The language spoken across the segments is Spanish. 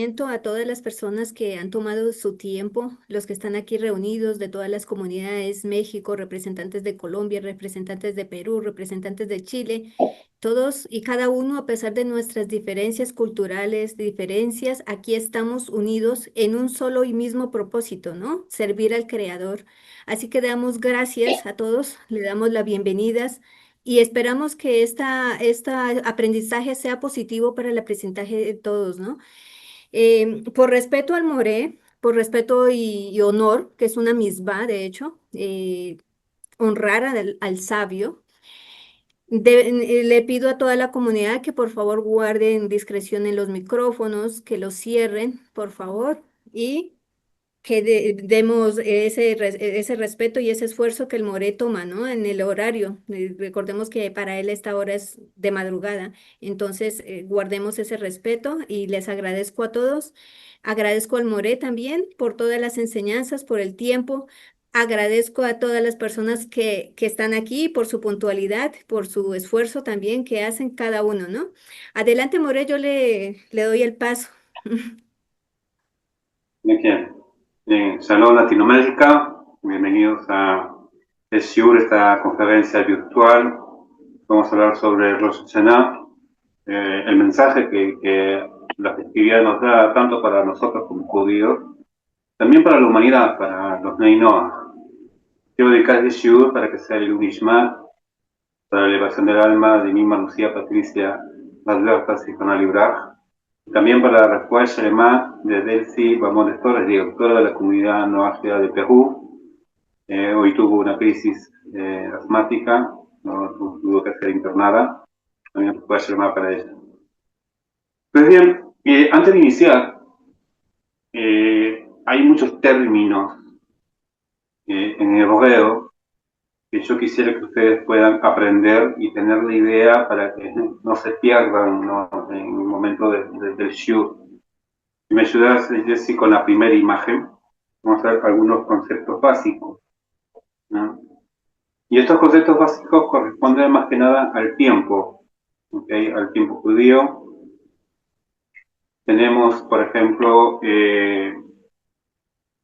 agradecimiento a todas las personas que han tomado su tiempo, los que están aquí reunidos de todas las comunidades, México, representantes de Colombia, representantes de Perú, representantes de Chile, todos y cada uno, a pesar de nuestras diferencias culturales, diferencias, aquí estamos unidos en un solo y mismo propósito, ¿no? Servir al Creador. Así que damos gracias a todos, le damos las bienvenidas. Y esperamos que esta aprendizaje sea positivo para el aprendizaje de todos, ¿no? Por respeto al Moré, por respeto y honor, que es una misbah, de hecho, honrar al sabio, le pido a toda la comunidad que por favor guarden discreción en los micrófonos, que los cierren, por favor, y que demos ese respeto y ese esfuerzo que el Moré toma, ¿no? En el horario. Recordemos que para él esta hora es de madrugada. Entonces, guardemos ese respeto y les agradezco a todos. Agradezco al Moré también por todas las enseñanzas, por el tiempo. Agradezco a todas las personas que están aquí por su puntualidad, por su esfuerzo también que hacen cada uno, ¿no? Adelante, Moré, yo le doy el paso. Bien, bien. Shalom Latinoamérica, bienvenidos a SIUR, esta conferencia virtual. Vamos a hablar sobre Rosh Hashanah, el mensaje que la festividad nos da tanto para nosotros como judíos, también para la humanidad, para los Bnei Noach. Quiero dedicar este SIUR para que sea el Unishmat, para la elevación del alma de Nima Lucía Patricia Masbertas y Canal Ibraj. También para la Refuah Shelema de Delcy Bamones Torres, directora de la comunidad noágea de Perú. Hoy tuvo una crisis asmática, no tuvo que ser internada. También Refuah Shelema para ella. Pues bien, antes de iniciar, hay muchos términos en hebreo que yo quisiera que ustedes puedan aprender y tener la idea para que no se pierdan, ¿no?, en el momento del shiur. Si me ayudas, Jessy, con la primera imagen, vamos a ver algunos conceptos básicos, ¿no? Y estos conceptos básicos corresponden más que nada al tiempo, ¿okay? Al tiempo judío. Tenemos, por ejemplo,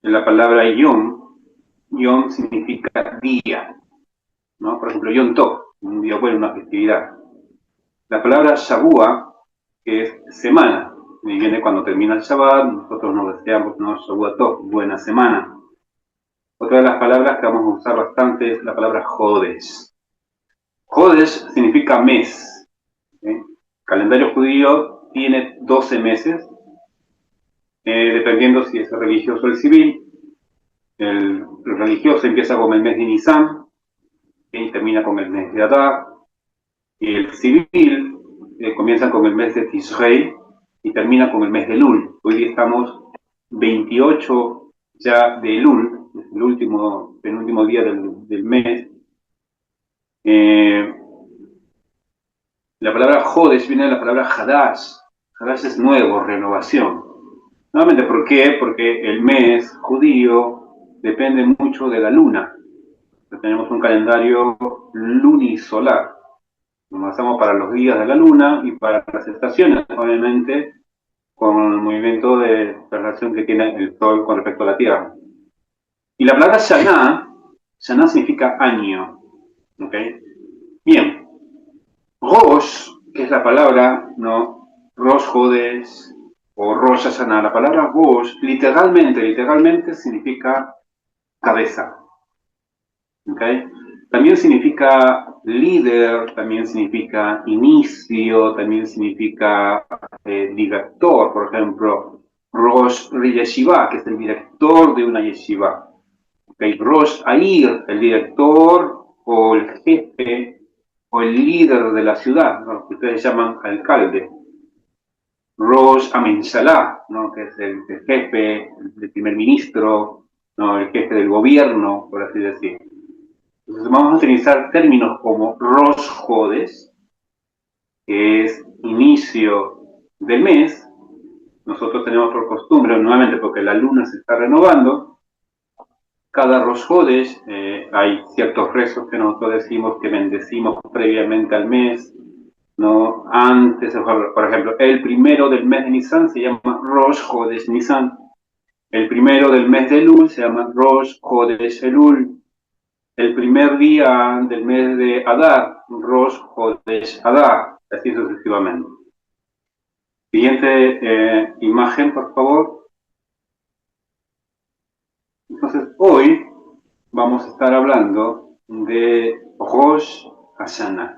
la palabra Yom. Yom significa día, ¿no? Por ejemplo, Yom Tov, un día bueno, una festividad. La palabra Shavua, que es semana, y viene cuando termina el Shabbat, nosotros nos deseamos, ¿no?, Shavua Tov, buena semana. Otra de las palabras que vamos a usar bastante es la palabra Jodesh. Jodesh significa mes. El calendario judío tiene 12 meses, dependiendo si es religioso o el civil. El religioso empieza con el mes de Nisan y termina con el mes de Adar. Y el civil comienza con el mes de Tishrei y termina con el mes de Elul. Hoy día estamos 28 ya de Elul, es el penúltimo día del mes. La palabra Jodesh viene de la palabra Hadash. Hadash es nuevo, renovación. Nuevamente, ¿por qué? Porque el mes judío depende mucho de la luna. Tenemos un calendario lunisolar. Nos basamos para los días de la luna y para las estaciones, obviamente, con el movimiento de relación que tiene el Sol con respecto a la Tierra. Y la palabra Shana significa año. ¿Okay? Bien. Rosh, que es la palabra, ¿no?, Rosh Hodesh o Rosh Hashanah. La palabra Rosh literalmente significa cabeza. ¿Okay? También significa líder, también significa inicio, también significa director. Por ejemplo, Rosh Yeshiva, que es el director de una yeshiva. ¿Okay? Rosh Air, el director o el jefe o el líder de la ciudad, ¿no?, que ustedes llaman alcalde. Rosh Amenshalá, ¿no?, que es el jefe, el primer ministro, ¿no?, el jefe del gobierno, por así decir. Entonces vamos a utilizar términos como Rosh Hodesh, que es inicio del mes. Nosotros tenemos por costumbre, nuevamente porque la luna se está renovando, cada Rosh Hodesh hay ciertos rezos que nosotros decimos, que bendecimos previamente al mes, ¿no? Antes, por ejemplo, el primero del mes de Nisan se llama Rosh Chodesh Nisan. El primero del mes de Elul se llama Rosh Chodesh Elul. El primer día del mes de Adar, Rosh Chodesh Adar, así sucesivamente. Siguiente imagen, por favor. Entonces, hoy vamos a estar hablando de Rosh Hashanah.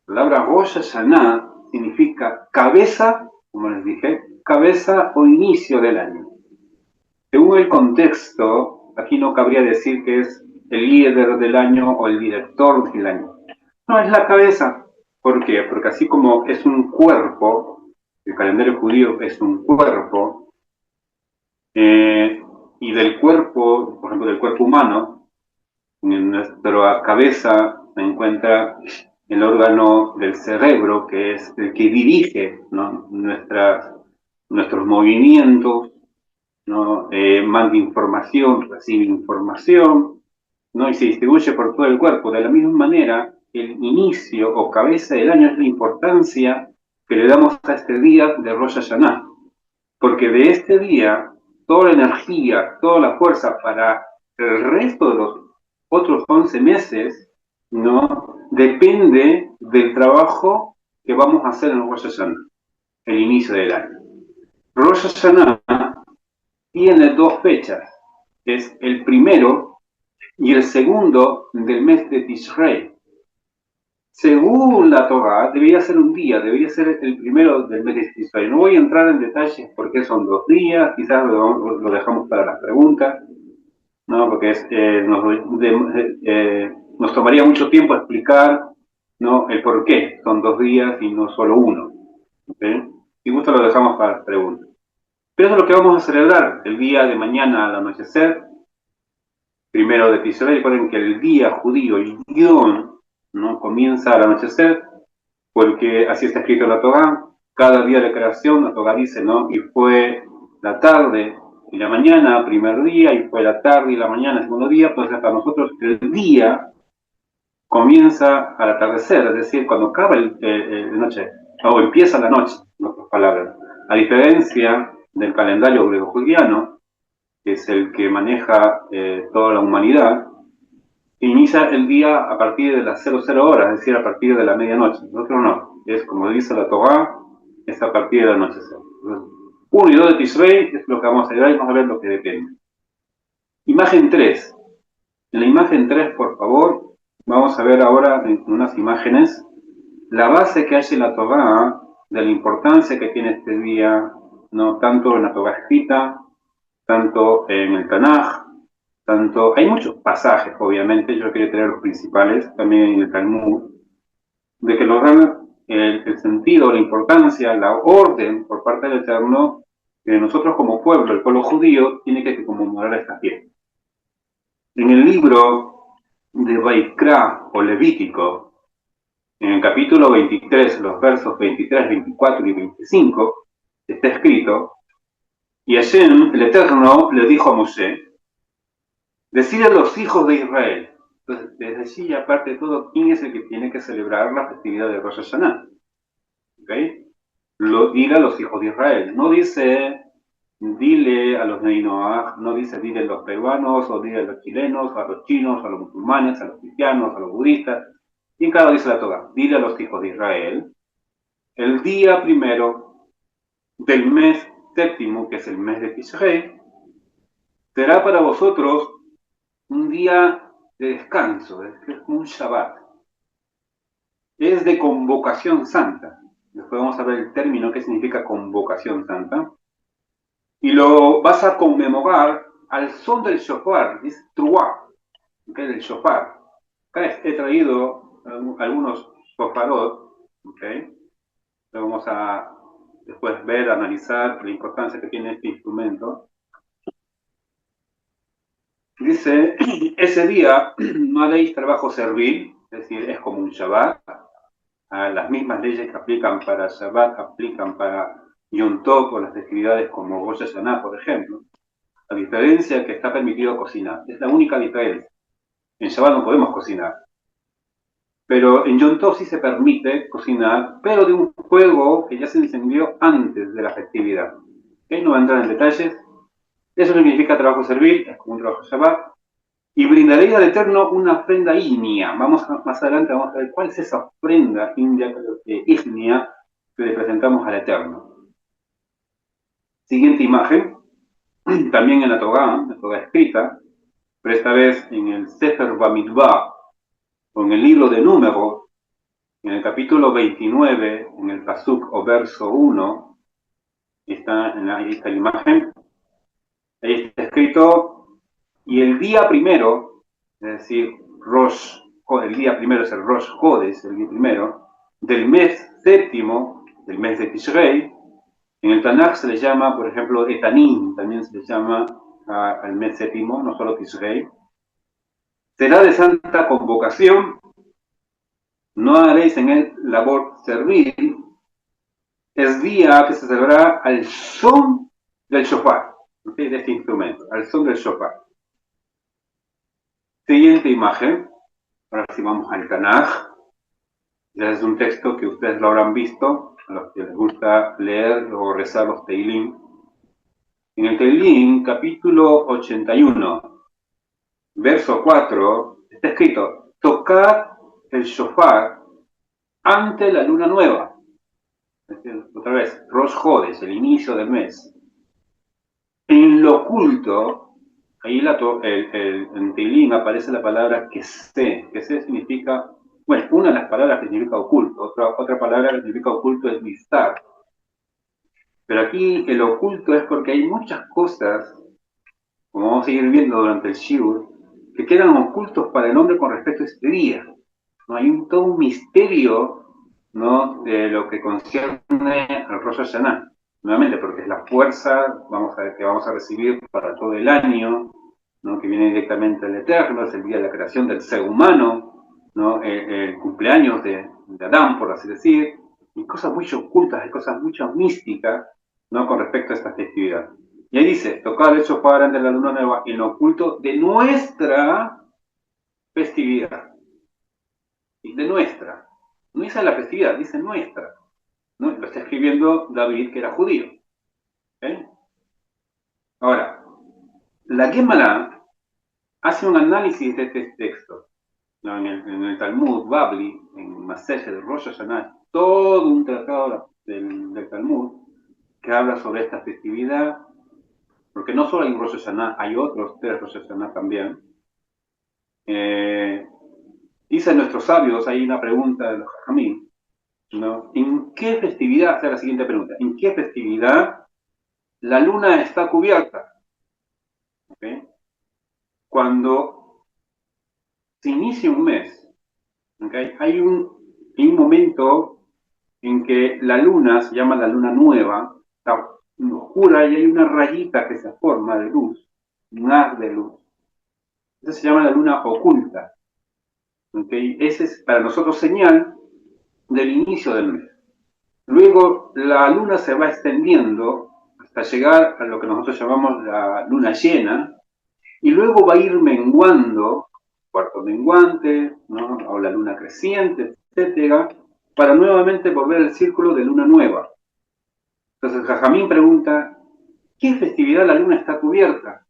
La palabra Rosh Hashanah significa cabeza, como les dije, cabeza o inicio del año. Según el contexto, aquí no cabría decir que es el líder del año o el director del año. No, es la cabeza. ¿Por qué? Porque así como es un cuerpo, el calendario judío es un cuerpo, y del cuerpo, por ejemplo, del cuerpo humano, en nuestra cabeza se encuentra el órgano del cerebro, que es el que dirige, ¿no? Nuestros movimientos, ¿no? Manda información, recibe información, ¿no? Y se distribuye por todo el cuerpo. De la misma manera, el inicio o cabeza del año es la importancia que le damos a este día de Rosh Hashanah, porque de este día toda la energía, toda la fuerza para el resto de los otros 11 meses, ¿no? Depende del trabajo que vamos a hacer en Rosh Hashanah, el inicio del año. Rosh Hashanah tiene dos fechas, es el primero y el segundo del mes de Tishrei. Según la Torah, debería ser un día, debería ser el primero del mes de Tishrei. No voy a entrar en detalles porque son 2 días, quizás lo dejamos para las preguntas, ¿no? Porque nos tomaría mucho tiempo explicar, ¿no? El por qué son 2 días y no solo uno. ¿Okay? Si gusta lo dejamos para las preguntas. Pero eso es lo que vamos a celebrar el día de mañana al anochecer, primero de Tishrei. Recuerden que el día judío, el Yom, ¿no? Comienza al anochecer, porque así está escrito en la Torah. Cada día de creación, la Torah dice, ¿no? Y fue la tarde y la mañana, primer día, y fue la tarde y la mañana, segundo día. Pues para nosotros el día comienza al atardecer, es decir, cuando acaba la noche, o empieza la noche, en otras palabras. A diferencia del calendario griego-juliano, que es el que maneja toda la humanidad, inicia el día a partir de las 00 horas, es decir, a partir de la medianoche. Nosotros no, es como dice la Torah, es a partir de la noche. 1 y 2 de Tishrei es lo que vamos a ver y vamos a ver lo que depende. Imagen 3. En la imagen 3, por favor, vamos a ver ahora en unas imágenes la base que hay en la Torah de la importancia que tiene este día, ¿no? Tanto en la Torah escrita, tanto en el Tanaj, hay muchos pasajes, obviamente, yo quería traer los principales, también en el Talmud, de que nos dan el sentido, la importancia, la orden por parte del Eterno, que nosotros como pueblo, el pueblo judío, tiene que conmemorar esta fiesta. En el libro de Vaikra o Levítico, en el capítulo 23, los versos 23, 24 y 25, está escrito, y Hashem, el Eterno, le dijo a Moshe, decir a los hijos de Israel. Entonces, desde allí, aparte de todo, ¿quién es el que tiene que celebrar la festividad de Rosh Hashanah? ¿Okay? Dile a los hijos de Israel. No dice, dile a los Neinoah, no dice, dile a los peruanos, o dile a los chilenos, a los chinos, a los musulmanes, a los cristianos, a los budistas. Y en cada dice la Torah, dile a los hijos de Israel, el día primero del mes séptimo, que es el mes de Tishrei, será para vosotros un día de descanso, es un Shabbat. Es de convocación santa. Después vamos a ver el término que significa convocación santa. Y lo vas a conmemorar al son del shofar, es truá, ¿okay? Del shofar. Acá he traído algunos shofarot, ¿okay? Lo vamos a después ver, analizar la importancia que tiene este instrumento. Dice, ese día no haréis trabajo servil, es decir, es como un Shabbat. Las mismas leyes que aplican para Shabbat aplican para Yom Tov o las festividades como Rosh Hashanah, por ejemplo. La diferencia es que está permitido cocinar. Es la única diferencia. En Shabbat no podemos cocinar. Pero en Yom Tov sí se permite cocinar, pero de un fuego que ya se encendió antes de la festividad. ¿Okay? No va a entrar en detalles. Eso significa trabajo servil, es como un trabajo Shabbat. Y brindaréis al Eterno una ofrenda ígnea. Más adelante vamos a ver cuál es esa ofrenda ígnea que le presentamos al Eterno. Siguiente imagen, también en la Torá escrita, pero esta vez en el Sefer Bamidbar, o en el libro de Números, en el capítulo 29, en el Pasuk o verso 1, ahí está la imagen, ahí está escrito, y el día primero, es decir, el día primero es el Rosh Hodesh, el día primero, del mes séptimo, del mes de Tishrei. En el Tanakh se le llama, por ejemplo, Etanim, también se le llama al mes séptimo, no solo Tishrei. Será de santa convocación, no haréis en él labor servil, es día que se celebrará al son del shofar, ¿okay? De este instrumento, al son del shofar. Siguiente imagen, ahora sí vamos al Tanaj. Ya es un texto que ustedes lo habrán visto, a los que les gusta leer o rezar los Teilim. En el Teilim, capítulo 81, verso 4, está escrito, tocad el shofar ante la luna nueva. Otra vez, Rosh Hodesh, el inicio del mes. En lo oculto, ahí en Teilim aparece la palabra que sé significa, bueno, una de las palabras que significa oculto, otra palabra que significa oculto es vistar. Pero aquí el oculto es porque hay muchas cosas, como vamos a seguir viendo durante el Shiur, que quedan ocultos para el hombre con respecto a este día. ¿No? Hay todo un misterio, ¿no?, de lo que concierne al Rosh Hashanah. Nuevamente, porque es la fuerza que vamos a recibir para todo el año, ¿no?, que viene directamente del Eterno, es el día de la creación del ser humano, ¿no?, el cumpleaños de Adán, por así decir, y cosas muy ocultas, hay cosas mucho místicas, ¿no?, con respecto a esta festividad. Y ahí dice, tocar el shofar ante la luna nueva en lo oculto de nuestra festividad. De nuestra. No dice la festividad, dice nuestra. ¿No? Lo está escribiendo David, que era judío. ¿Okay? Ahora, la Gemara hace un análisis de este texto. ¿No? En el Talmud, Babli, en Masechet de Rosh Hashanah, todo un tratado del Talmud que habla sobre esta festividad, porque no solo hay un Rosh Hashanah, hay otros 3 Rosh Hashanah también. Dicen nuestros sabios, hay una pregunta de los Jajamim, ¿no? ¿En qué festividad? Hacer la siguiente pregunta. ¿En qué festividad la luna está cubierta? ¿Okay? Cuando se inicia un mes, ¿okay?, hay un momento en que la luna, se llama la luna nueva, está oscura y hay una rayita que se forma de luz, un haz de luz. Eso se llama la luna oculta. ¿Okay? Ese es para nosotros señal del inicio del mes. Luego la luna se va extendiendo hasta llegar a lo que nosotros llamamos la luna llena, y luego va a ir menguando, cuarto menguante, ¿no?, o la luna creciente, etcétera, para nuevamente volver al círculo de luna nueva. Entonces Jajamín pregunta, ¿qué festividad la luna está cubierta?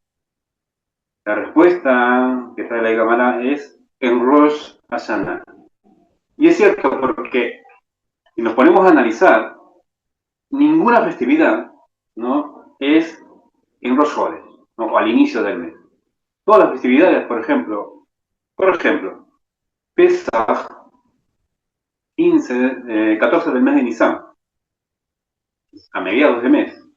La respuesta que trae la Gemara es en Rosh Hashanah. Y es cierto, porque si nos ponemos a analizar, ninguna festividad, ¿no?, es en Rosh Hodesh, ¿no?, o al inicio del mes. Todas las festividades, por ejemplo, Pesach, 14 del mes de Nisan, a mediados de mes.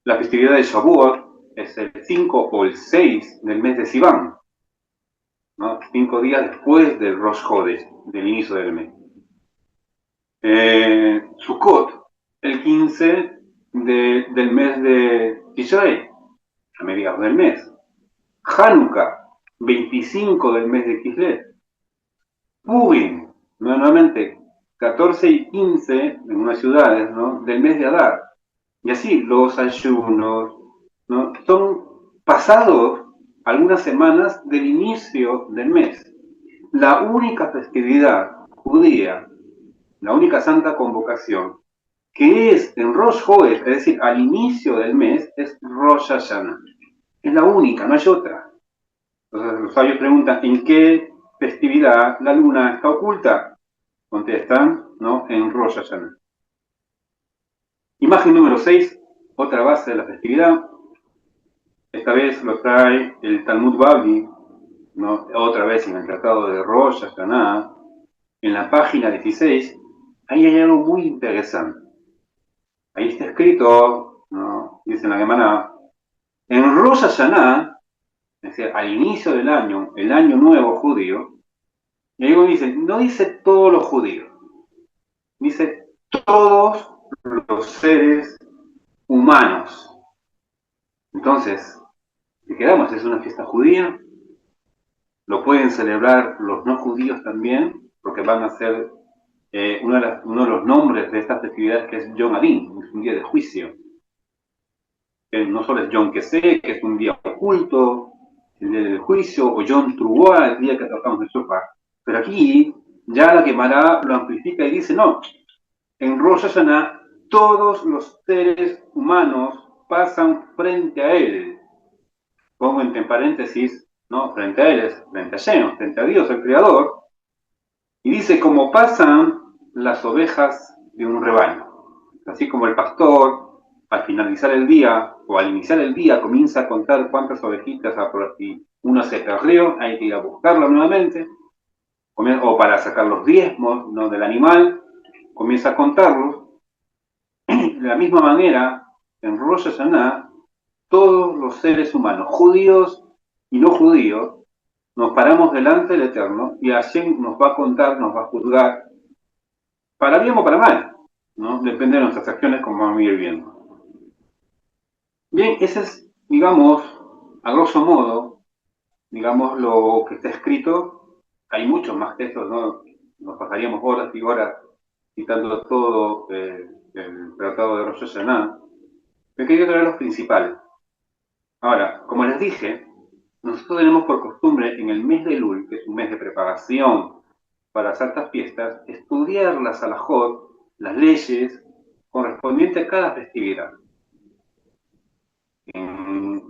La festividad de Shavuot es el 5 o el 6 del mes de Sivan, ¿no?, 5 días después del Rosh Hodesh, del inicio del mes. Sukkot, el 15 del mes de Tishrei, a mediados del mes. Hanukkah, 25 del mes de Kislev. Purim, nuevamente, 14 y 15 en unas ciudades, ¿no?, del mes de Adar. Y así, los ayunos, ¿no?, son pasados algunas semanas del inicio del mes. La única festividad judía, la única santa convocación, que es en Rosh Hodesh, es decir, al inicio del mes, es Rosh Hashanah. Es la única, no hay otra. Entonces los sabios preguntan, ¿en qué festividad la luna está oculta? Contestan, ¿no? En Rosh Hashanah. Imagen número 6, otra base de la festividad. Esta vez lo trae el Talmud Bavli, ¿no? Otra vez en el tratado de Rosh Hashanah, en la página 16, ahí hay algo muy interesante. Ahí está escrito, ¿no? Dice en la Gemara, en Rosh Hashanah, es decir, al inicio del año, el año nuevo judío, y ahí dice, no dice todos los judíos, dice todos los seres humanos. Entonces, si quedamos, es una fiesta judía, lo pueden celebrar los no judíos también, porque van a ser uno de los nombres de esta festividad, que es Yom Adin, es un día de juicio. Que no solo es Yom Keseh, que es un día oculto, el día del juicio, o Yom Truah, el día que tratamos de Shofar. Pero aquí ya la Gemara lo amplifica y dice, no, en Rosh Hashanah todos los seres humanos pasan frente a él. Pongo entre paréntesis, ¿no? Frente a él es frente a Shem, frente a Dios, el Creador. Y dice, como pasan las ovejas de un rebaño. Así como el pastor, al finalizar el día, o al iniciar el día, comienza a contar cuántas ovejitas ha por aquí. Uno se perdió, hay que ir a buscarlo nuevamente, o para sacar los diezmos, ¿no? Del animal, comienza a contarlos. De la misma manera, en Rosh Hashanah, todos los seres humanos, judíos y no judíos, nos paramos delante del Eterno y Hashem nos va a contar, nos va a juzgar, para bien o para mal, ¿no? Depende de nuestras acciones, como vamos a ir viendo. Bien, ese es, digamos, a grosso modo, digamos, lo que está escrito. Hay muchos más textos, ¿no? Nos pasaríamos horas y horas citando todo el tratado de Rosh Hashanah. Me quería traer los principales. Ahora, como les dije, nosotros tenemos por costumbre en el mes de Elul, que es un mes de preparación para las altas fiestas, estudiar las halajot, las leyes correspondientes a cada festividad. En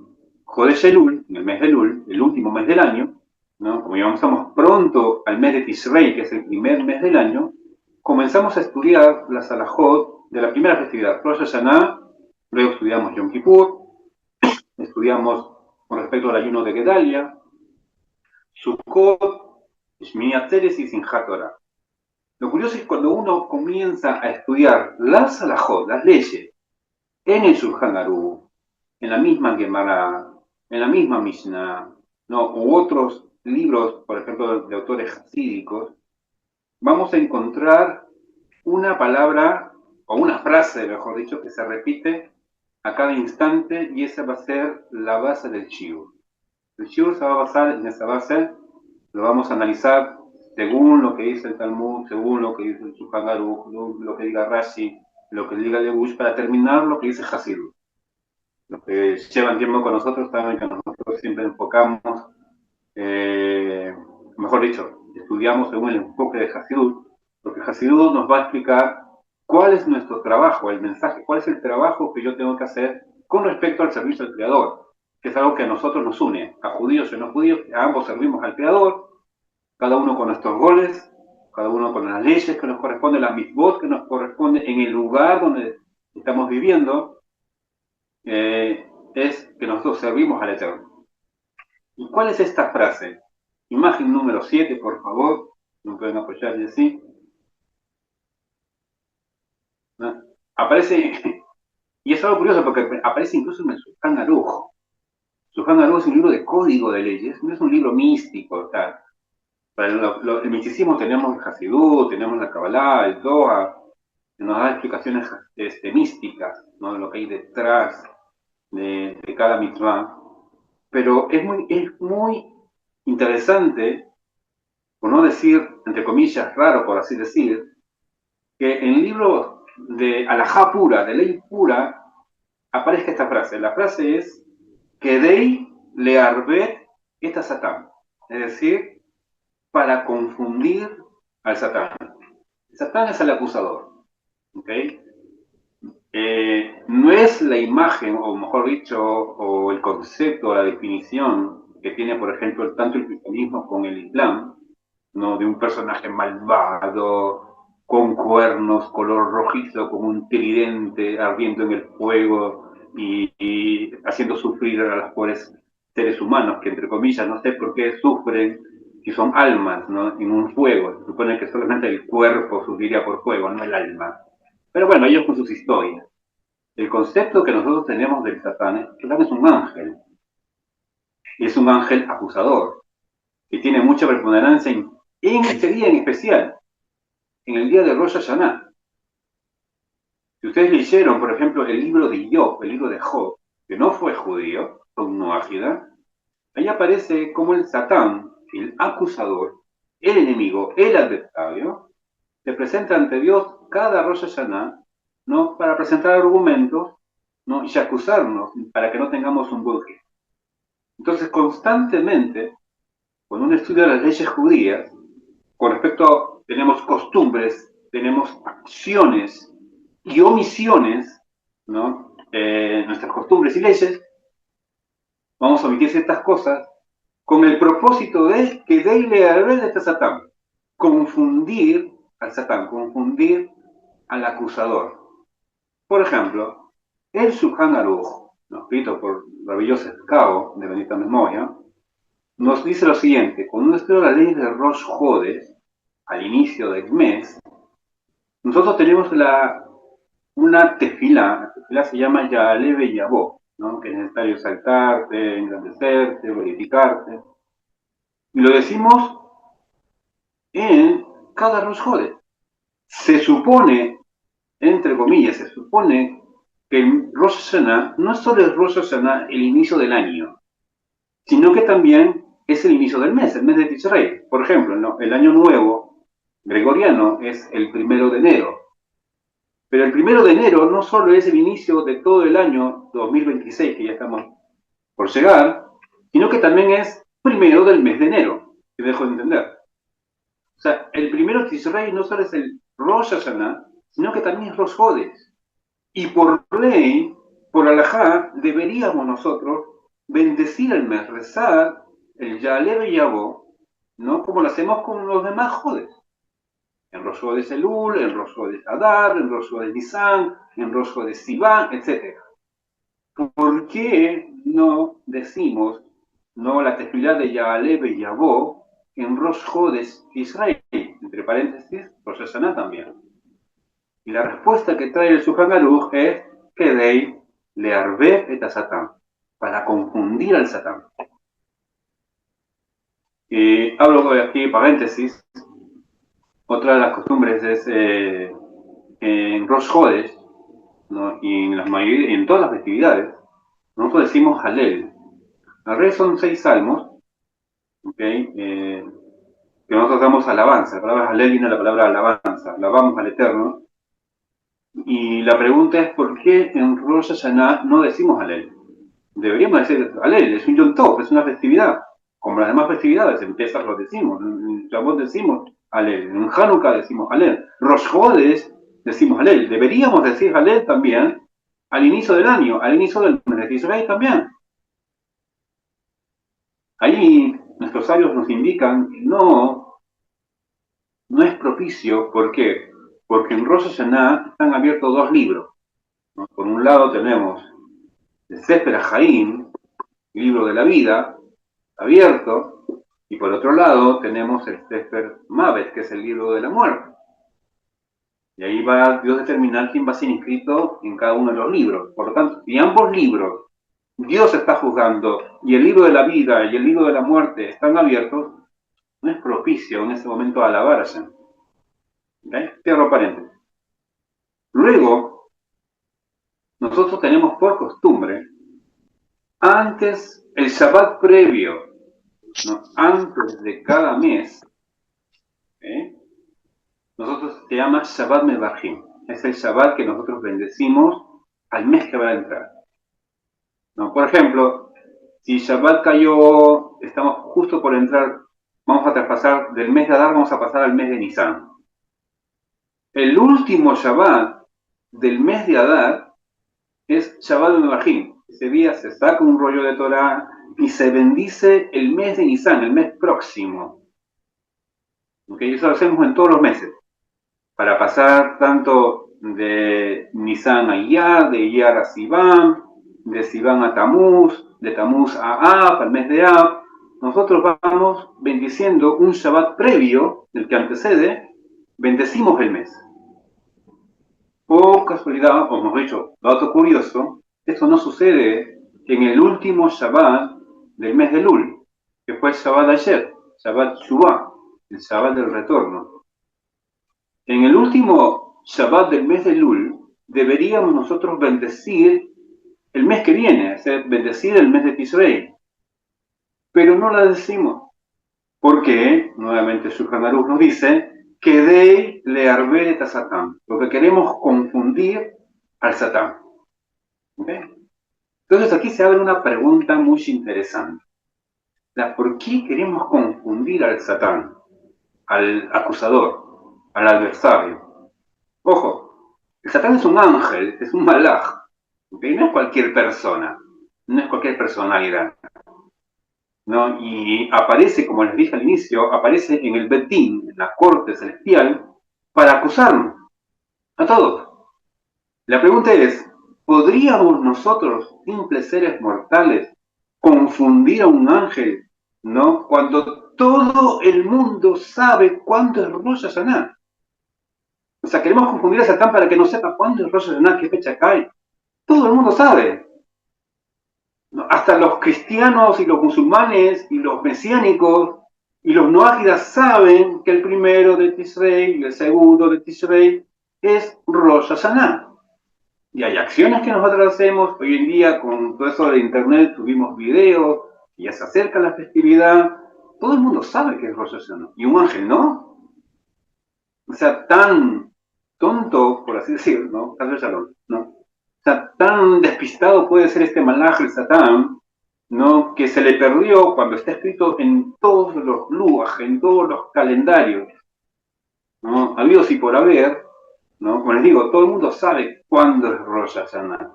Jodesh Elul, en el mes de Elul, el último mes del año, ¿no? Como ya estamos pronto al mes de Tishrei, que es el primer mes del año, comenzamos a estudiar las halajot de la primera festividad, Rosh Hashanah, luego estudiamos Yom Kippur, estudiamos con respecto al ayuno de Gedalia, Sukkot, Shmini Atzeres y Simchat Torah. Lo curioso es que cuando uno comienza a estudiar las halajot, las leyes, en el Shulchan Aruch, en la misma Gemara, en la misma Mishnah, ¿no? U otros libros, por ejemplo, de autores hasídicos, vamos a encontrar una palabra, o una frase, mejor dicho, que se repite a cada instante, y esa va a ser la base del shiur. El shiur se va a basar en esa base, lo vamos a analizar según lo que dice el Talmud, según lo que dice el Shulchan Aruch, lo que diga Rashi, lo que diga Levush, para terminar lo que dice Hasidut. Los que llevan tiempo con nosotros saben que nosotros siempre enfocamos, mejor dicho, estudiamos según el enfoque de Hasidut, porque Hasidut nos va a explicar cuál es nuestro trabajo, el mensaje, cuál es el trabajo que yo tengo que hacer con respecto al servicio al Creador, que es algo que a nosotros nos une, a judíos y no judíos, a ambos servimos al Creador, cada uno con nuestros roles, cada uno con las leyes que nos corresponden, las mitzvot que nos corresponden en el lugar donde estamos viviendo, es que nosotros servimos al Eterno. ¿Y cuál es esta frase? Imagen número 7, por favor. ¿Me pueden apoyar y así? ¿No? Aparece, y es algo curioso porque aparece incluso en el Shulchan Aruch. Shulchan Aruch es un libro de código de leyes, no es un libro místico. O sea, para el misticismo tenemos el Hasidut, tenemos la Kabbalah, el Zohar, que nos da explicaciones místicas, ¿no? De lo que hay detrás de cada mitzvah. Pero es muy interesante, por no decir, entre comillas, raro, por así decir, que en el libro de alajá pura, de ley pura, aparezca esta frase. La frase es, Kedei learbet esta Satán. Es decir, para confundir al Satán. Satán es el acusador, ¿ok? No es la imagen, o mejor dicho, o el concepto, o la definición que tiene, por ejemplo, tanto el cristianismo como el islam, ¿no? De un personaje malvado, con cuernos, color rojizo, como un tridente ardiendo en el fuego y haciendo sufrir a los pobres seres humanos, que entre comillas, no sé por qué sufren, si son almas, ¿no? En un fuego. Se supone que solamente el cuerpo sufriría por fuego, no el alma. Pero bueno, ellos con sus historias. El concepto que nosotros tenemos del Satán es que Satán es un ángel. Y es un ángel acusador, que tiene mucha preponderancia en este día en especial, en el día de Rosh Hashanah. Si ustedes leyeron, por ejemplo, el libro de Job, el libro de Job, que no fue judío, fue un noágida, ahí aparece como el Satán, el acusador, el enemigo, el adversario, se presenta ante Dios cada Rosh Hashanah, ¿no? Para presentar argumentos, ¿no? Y acusarnos para que no tengamos un buen juicio. Entonces, constantemente, cuando uno estudia las leyes judías, con respecto, tenemos costumbres, tenemos acciones y omisiones, ¿no? Nuestras costumbres y leyes, vamos a omitir ciertas cosas con el propósito de que Deile Arbel de Satán, confundir al Satán, confundir al acusador. Por ejemplo, el Shulchan Aruch, ¿no? Escrito por Rabbi Yosef Cabo, de bendita memoria, nos dice lo siguiente: cuando uno estudia la ley de Rosh Hodesh, al inicio del mes, nosotros tenemos una tefilá. La tefilá se llama Ya'aleh Yabó, ¿no? Que es necesario saltarte, engrandecerte, glorificarte. Y lo decimos en cada Rosh Hodesh. Se supone, entre comillas, se supone que el Rosh Hashanah no solo es Rosh Hashanah el inicio del año, sino que también es el inicio del mes, el mes de Tishrei. Por ejemplo, ¿no? El año nuevo gregoriano es el 1 de enero. Pero el 1 de enero no solo es el inicio de todo el año 2026, que ya estamos por llegar, sino que también es primero del mes de enero, que dejo de entender. O sea, el primero de Tishrei no solo es el Rosh Hashanah, sino que también es Rosh Hodesh. Y por ley, por alajá, deberíamos nosotros bendecir el mes, rezar el Ya'aleh Yabó, ¿no? Como lo hacemos con los demás Hodesh. En Rosh Hodesh Elul, en Rosh Hodesh Adar, en Rosh Hodesh Nisan, en Rosh Hodesh Sivan, etc. ¿Por qué no decimos, no, la tefilá de Ya'aleh Yabó en Rosh Hodesh Israel, entre paréntesis, Rosh Hashanah también? Y la respuesta que trae el Shulchan Aruch es que Dei le arbe et a Satán, para confundir al Satán. Hablo aquí, paréntesis, otra de las costumbres es en Rosh Hodesh, ¿no? Y en todas las festividades, nosotros decimos Halel. Halel son 6 salmos, ¿okay? Que nosotros damos alabanza. La palabra Halel viene de la palabra alabanza, alabamos al Eterno. Y la pregunta es: ¿por qué en Rosh Hashanah no decimos Halel? Deberíamos decir Halel, es un Yom Tov, es una festividad. Como las demás festividades, en Pesach lo decimos, en Shavuot decimos Halel, en Hanukkah decimos Halel, Rosh Hodesh decimos Halel. Deberíamos decir Halel también al inicio del año, al inicio del mes de Israel también. Ahí nuestros sabios nos indican que no es propicio. ¿Por qué? Porque en Rosh Hashanah están abiertos 2 libros, ¿no? Por un lado tenemos el Sefer HaHaim, libro de la vida, abierto, y por otro lado tenemos el Sefer Mavet, que es el libro de la muerte. Y ahí va Dios a determinar quién va a ser inscrito en cada uno de los libros. Por lo tanto, si ambos libros Dios está juzgando y el libro de la vida y el libro de la muerte están abiertos, no es propicio en ese momento alabar a Hashem. ¿Okay? Cierro paréntesis. Luego, nosotros tenemos por costumbre, antes, el Shabbat previo, ¿no? Antes de cada mes, nosotros se llama Shabbat Mevarchim. Es el Shabbat que nosotros bendecimos al mes que va a entrar, ¿no? Por ejemplo, si Shabbat cayó, estamos justo por entrar, vamos a traspasar del mes de Adar, vamos a pasar al mes de Nisan. el último Shabbat del mes de Adar es Shabbat de Melachim. Ese día se saca un rollo de Torah y se bendice el mes de Nisan, el mes próximo. ¿Okay? Eso lo hacemos en todos los meses, para pasar tanto de Nisan a Iyar, de Iyar a Sivan, de Sivan a Tamuz, de Tamuz a Ab, al mes de Ab. Nosotros vamos bendiciendo un Shabbat previo, el que antecede, bendecimos el mes. Por casualidad, o mejor dicho, dato curioso, esto no sucede en el último Shabbat del mes de Lul, que fue el Shabbat de ayer, Shabbat Shuvah, el Shabbat del retorno. En el último Shabbat del mes de Lul, deberíamos nosotros bendecir el mes que viene, es decir, bendecir el mes de Tishrei. Pero no la decimos, porque, nuevamente Shulchan Aruch nos dice, que Dei le arbe et a Satán, lo que queremos confundir al Satán. ¿Okay? Entonces aquí se abre una pregunta muy interesante. ¿Por qué queremos confundir al Satán, al acusador, al adversario? Ojo, el Satán es un ángel, es un malaj, ¿okay? No es cualquier persona, no es cualquier personalidad, ¿no? Y aparece, como les dije al inicio, aparece en el Bet Din, en la corte celestial, para acusarnos a todos. La pregunta es, ¿podríamos nosotros, simples seres mortales, confundir a un ángel, ¿no? Cuando todo el mundo sabe cuándo es Rosh Hashanah? O sea, queremos confundir a Satán para que no sepa cuándo es Rosh Hashanah, qué fecha cae. Todo el mundo sabe. Hasta los cristianos y los musulmanes y los mesiánicos y los noágidas saben que el primero de Tishrei y el segundo de Tishrei es Rosh Hashanah. Y hay acciones que nosotros hacemos. Hoy en día, con todo eso de internet, subimos videos y ya se acerca la festividad. Todo el mundo sabe que es Rosh Hashanah. Y un ángel, ¿no? O sea, tan tonto, por así decirlo, ¿no? ¿no? O sea, tan despistado puede ser este malaj, el Satán, ¿no? Que se le perdió cuando está escrito en todos los luaj, en todos los calendarios, ¿no? Habidos y por haber, ¿no? Como les digo, todo el mundo sabe cuándo es Rosh Hashanah.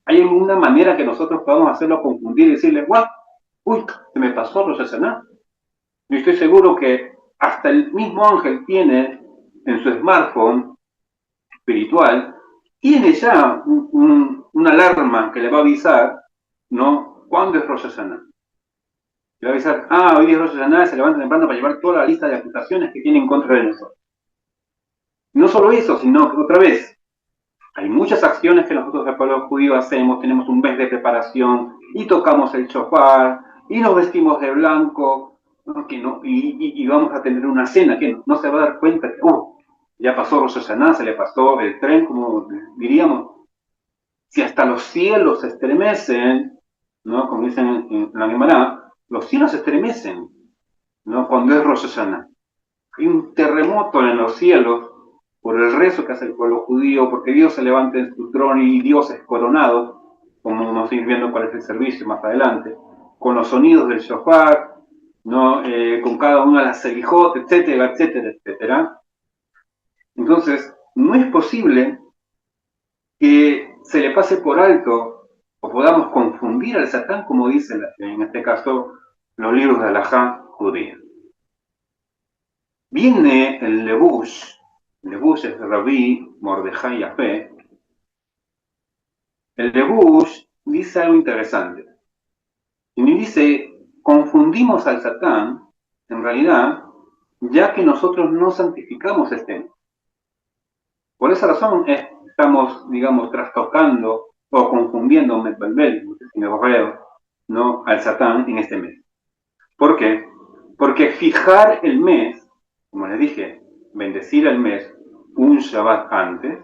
¿Hay alguna manera que nosotros podamos hacerlo confundir y decirle, ¡guau! ¡Uy! Se me pasó Rosh Hashanah. Yo estoy seguro que hasta el mismo ángel tiene en su smartphone espiritual, tiene ya una alarma que le va a avisar, ¿no? ¿Cuándo es Rosh Hashanah? Le va a avisar, hoy es Rosh Hashanah, se levanta temprano para llevar toda la lista de acusaciones que tiene en contra de nosotros. No solo eso, sino que otra vez, hay muchas acciones que nosotros, el pueblo judío, hacemos. Tenemos un mes de preparación y tocamos el shofar y nos vestimos de blanco, ¿no? Y vamos a tener una cena que no se va a dar cuenta que ya pasó Rosh Hashanah, se le pasó el tren, como diríamos. Si hasta los cielos se estremecen, ¿no? Como dicen en la Gemara, los cielos se estremecen, ¿no? Cuando es Rosh Hashanah. Hay un terremoto en los cielos por el rezo que hace el pueblo judío, porque Dios se levanta en su trono y Dios es coronado, como vamos a ir viendo cuál es el servicio más adelante, con los sonidos del shofar, ¿no? Con cada una de las selijot, etcétera, etcétera, etcétera. Entonces, no es posible que se le pase por alto o podamos confundir al Satán, como dicen en este caso los libros de Halajá judía. Viene el Levush es Rabí Mordejai Yafé. El Levush dice algo interesante. Y me dice, confundimos al Satán, en realidad, ya que nosotros no santificamos este mes. Por esa razón estamos, digamos, trastocando o confundiendo ¿no? al Satán en este mes. ¿Por qué? Porque fijar el mes, como les dije, bendecir el mes un Shabbat antes,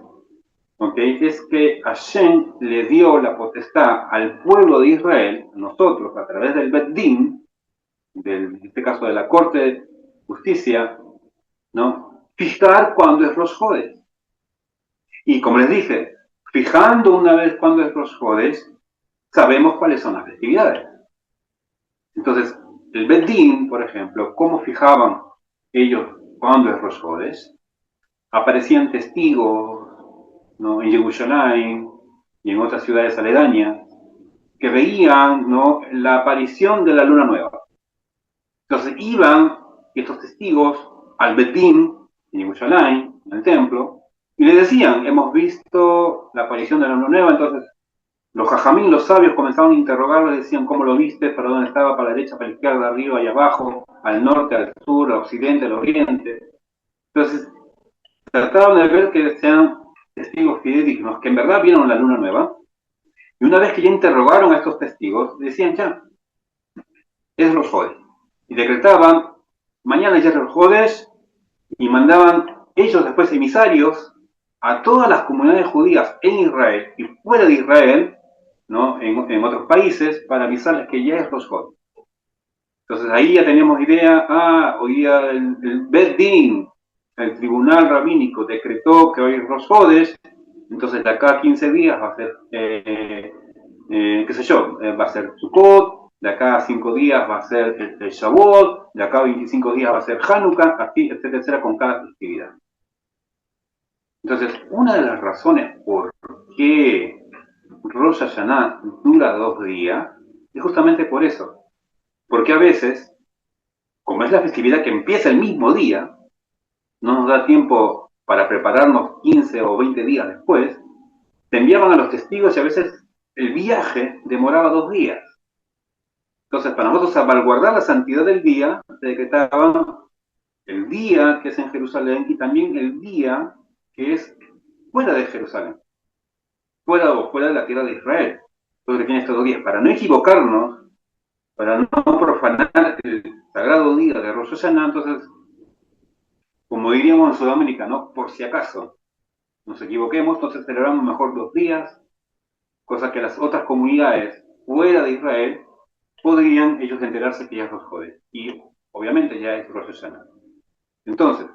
¿okay? Es que Hashem le dio la potestad al pueblo de Israel, a nosotros, a través del Bet Din, en este caso de la Corte de Justicia, ¿no? Fijar cuándo es Rosh Hodesh. Y como les dije, fijando una vez cuándo es Rosh Hodesh, sabemos cuáles son las festividades. Entonces, el Bet Din, por ejemplo, ¿cómo fijaban ellos cuándo es Rosh Hodesh? aparecían testigos, ¿no?, en Jerusalén y en otras ciudades aledañas, que veían, ¿no?, la aparición de la luna nueva. Entonces iban estos testigos al Betín, en Jerusalén, en el templo, y le decían, hemos visto la aparición de la luna nueva. Entonces los jajamín, los sabios, comenzaron a interrogarlo, decían cómo lo viste, para dónde estaba, para la derecha, para la izquierda, arriba y abajo, al norte, al sur, al occidente, al oriente. Entonces trataron de ver que sean testigos fidedignos, que en verdad vieron la luna nueva. Y una vez que ya interrogaron a estos testigos, decían, ya, es Rosh Hodesh. Y decretaban, mañana ya es Rosh Hodesh, y mandaban ellos después emisarios a todas las comunidades judías en Israel y fuera de Israel, ¿no?, en otros países, para avisarles que ya es Rosh Hodesh. Entonces ahí ya teníamos idea, hoy día el Bet Din, el tribunal rabínico, decretó que hoy es Rosh Hodesh. Entonces de acá a 15 días va a ser, qué sé yo, va a ser Sukkot, de acá a 5 días va a ser el Shavuot, de acá a 25 días va a ser Hanukkah, así, etcétera, etcétera, con cada festividad. Entonces, una de las razones por qué Rosh Hashanah dura 2 días es justamente por eso. Porque a veces, como es la festividad que empieza el mismo día, no nos da tiempo para prepararnos 15 o 20 días después, te enviaban a los testigos y a veces el viaje demoraba 2 días. Entonces, para nosotros salvaguardar la santidad del día, se decretaban el día que es en Jerusalén y también el día que es fuera de Jerusalén, fuera de la tierra de Israel. Entonces, tiene estos 2 días. Para no equivocarnos, para no profanar el sagrado día de Rosh Hashanah, entonces, como diríamos en Sudamérica, ¿no?, por si acaso nos equivoquemos, entonces celebramos mejor 2 días, cosa que las otras comunidades fuera de Israel podrían ellos enterarse que ya es Rosh Hodesh. Y obviamente ya es Rosh Hashanah. Entonces,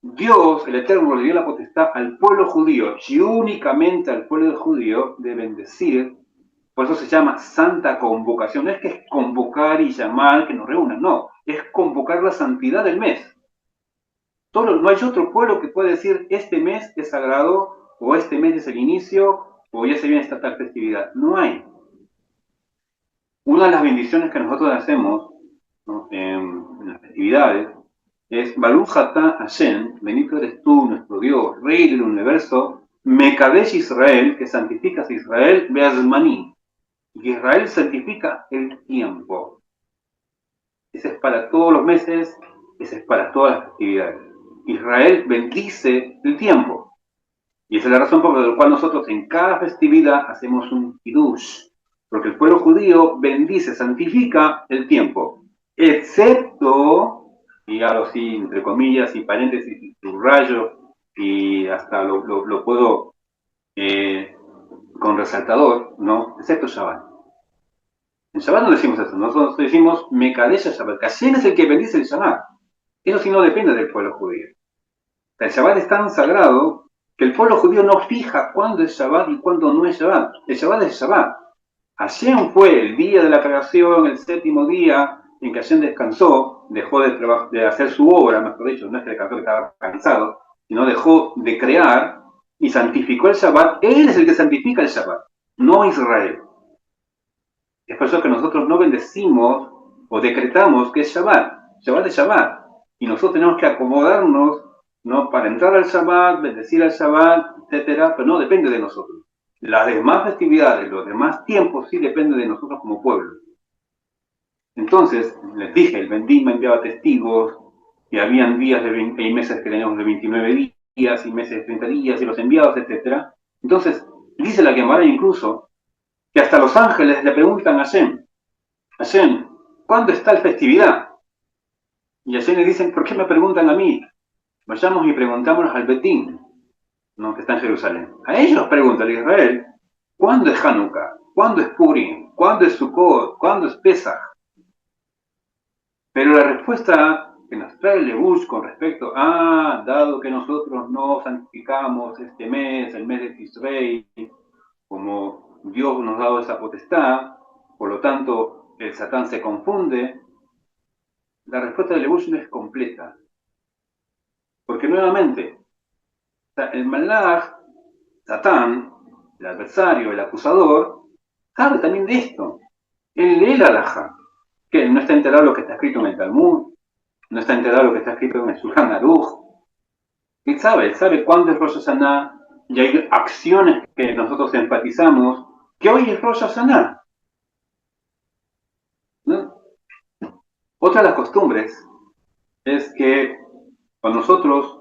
Dios, el Eterno, le dio la potestad al pueblo judío y únicamente al pueblo judío de bendecir. Por eso se llama santa convocación. No es que es convocar y llamar que nos reúnan, no. Es convocar la santidad del mes. No hay otro pueblo que pueda decir este mes es sagrado, o este mes es el inicio, o ya se viene esta tal festividad. No hay. Una de las bendiciones que nosotros hacemos, ¿no?, en las festividades es Baruch Atah Hashem, bendito eres tú, nuestro Dios, Rey del universo, Mekadesh Israel, que santificas a Israel, Beazmanim, y que Israel santifica el tiempo. Ese es para todos los meses, ese es para todas las festividades. Israel bendice el tiempo. Y esa es la razón por la cual nosotros en cada festividad hacemos un Kiddush. Porque el pueblo judío bendice, santifica el tiempo. Excepto, y hablo así entre comillas y paréntesis y subrayo, y hasta lo puedo con resaltador, ¿no? Excepto Shabbat. En Shabbat no decimos eso, nosotros decimos Mekadesh Shabbat. Hashem es el que bendice el Shabbat. Eso sí no depende del pueblo judío. El Shabbat es tan sagrado que el pueblo judío no fija cuándo es Shabbat y cuándo no es Shabbat. El Shabbat es Shabbat. Hashem fue el día de la creación, el 7º día en que Hashem descansó, dejó de hacer su obra, mejor dicho, no es que descansó, que estaba cansado, sino dejó de crear y santificó el Shabbat. Él es el que santifica el Shabbat, no Israel. Es por eso que nosotros no bendecimos o decretamos que es Shabbat. Shabbat es Shabbat. Y nosotros tenemos que acomodarnos, ¿no?, para entrar al Shabbat, bendecir al Shabbat, etcétera, pero no depende de nosotros. Las demás festividades, los demás tiempos sí dependen de nosotros como pueblo. Entonces, les dije, el Bendín me enviaba testigos, y habían días hay meses que teníamos de 29 días, y meses de 30 días, y los enviados, etcétera. Entonces, dice la Gemara incluso, que hasta los ángeles le preguntan a Hashem, ¿cuándo está la festividad? Y Hashem le dicen, ¿por qué me preguntan a mí? Vayamos y preguntámonos al Betín, ¿no?, que está en Jerusalén. A ellos preguntan, a Israel, ¿cuándo es Hanukkah? ¿Cuándo es Purim? ¿Cuándo es Sukkot? ¿Cuándo es Pesach? Pero la respuesta que nos trae el Levush con respecto a, dado que nosotros no santificamos este mes, el mes de Tishrei, como Dios nos ha dado esa potestad, por lo tanto el Satán se confunde, la respuesta de Levush no es completa. ¿Por Porque nuevamente, el malaj, Satán, el adversario, el acusador, sabe también de esto. Él lee la alajá, que no está enterado de lo que está escrito en el Talmud, no está enterado de lo que está escrito en el Shulchan Aruch. Él sabe cuándo es Rosh Hashanah, y hay acciones que nosotros enfatizamos, que hoy es Rosh Hashanah, ¿no? Otra de las costumbres es que cuando nosotros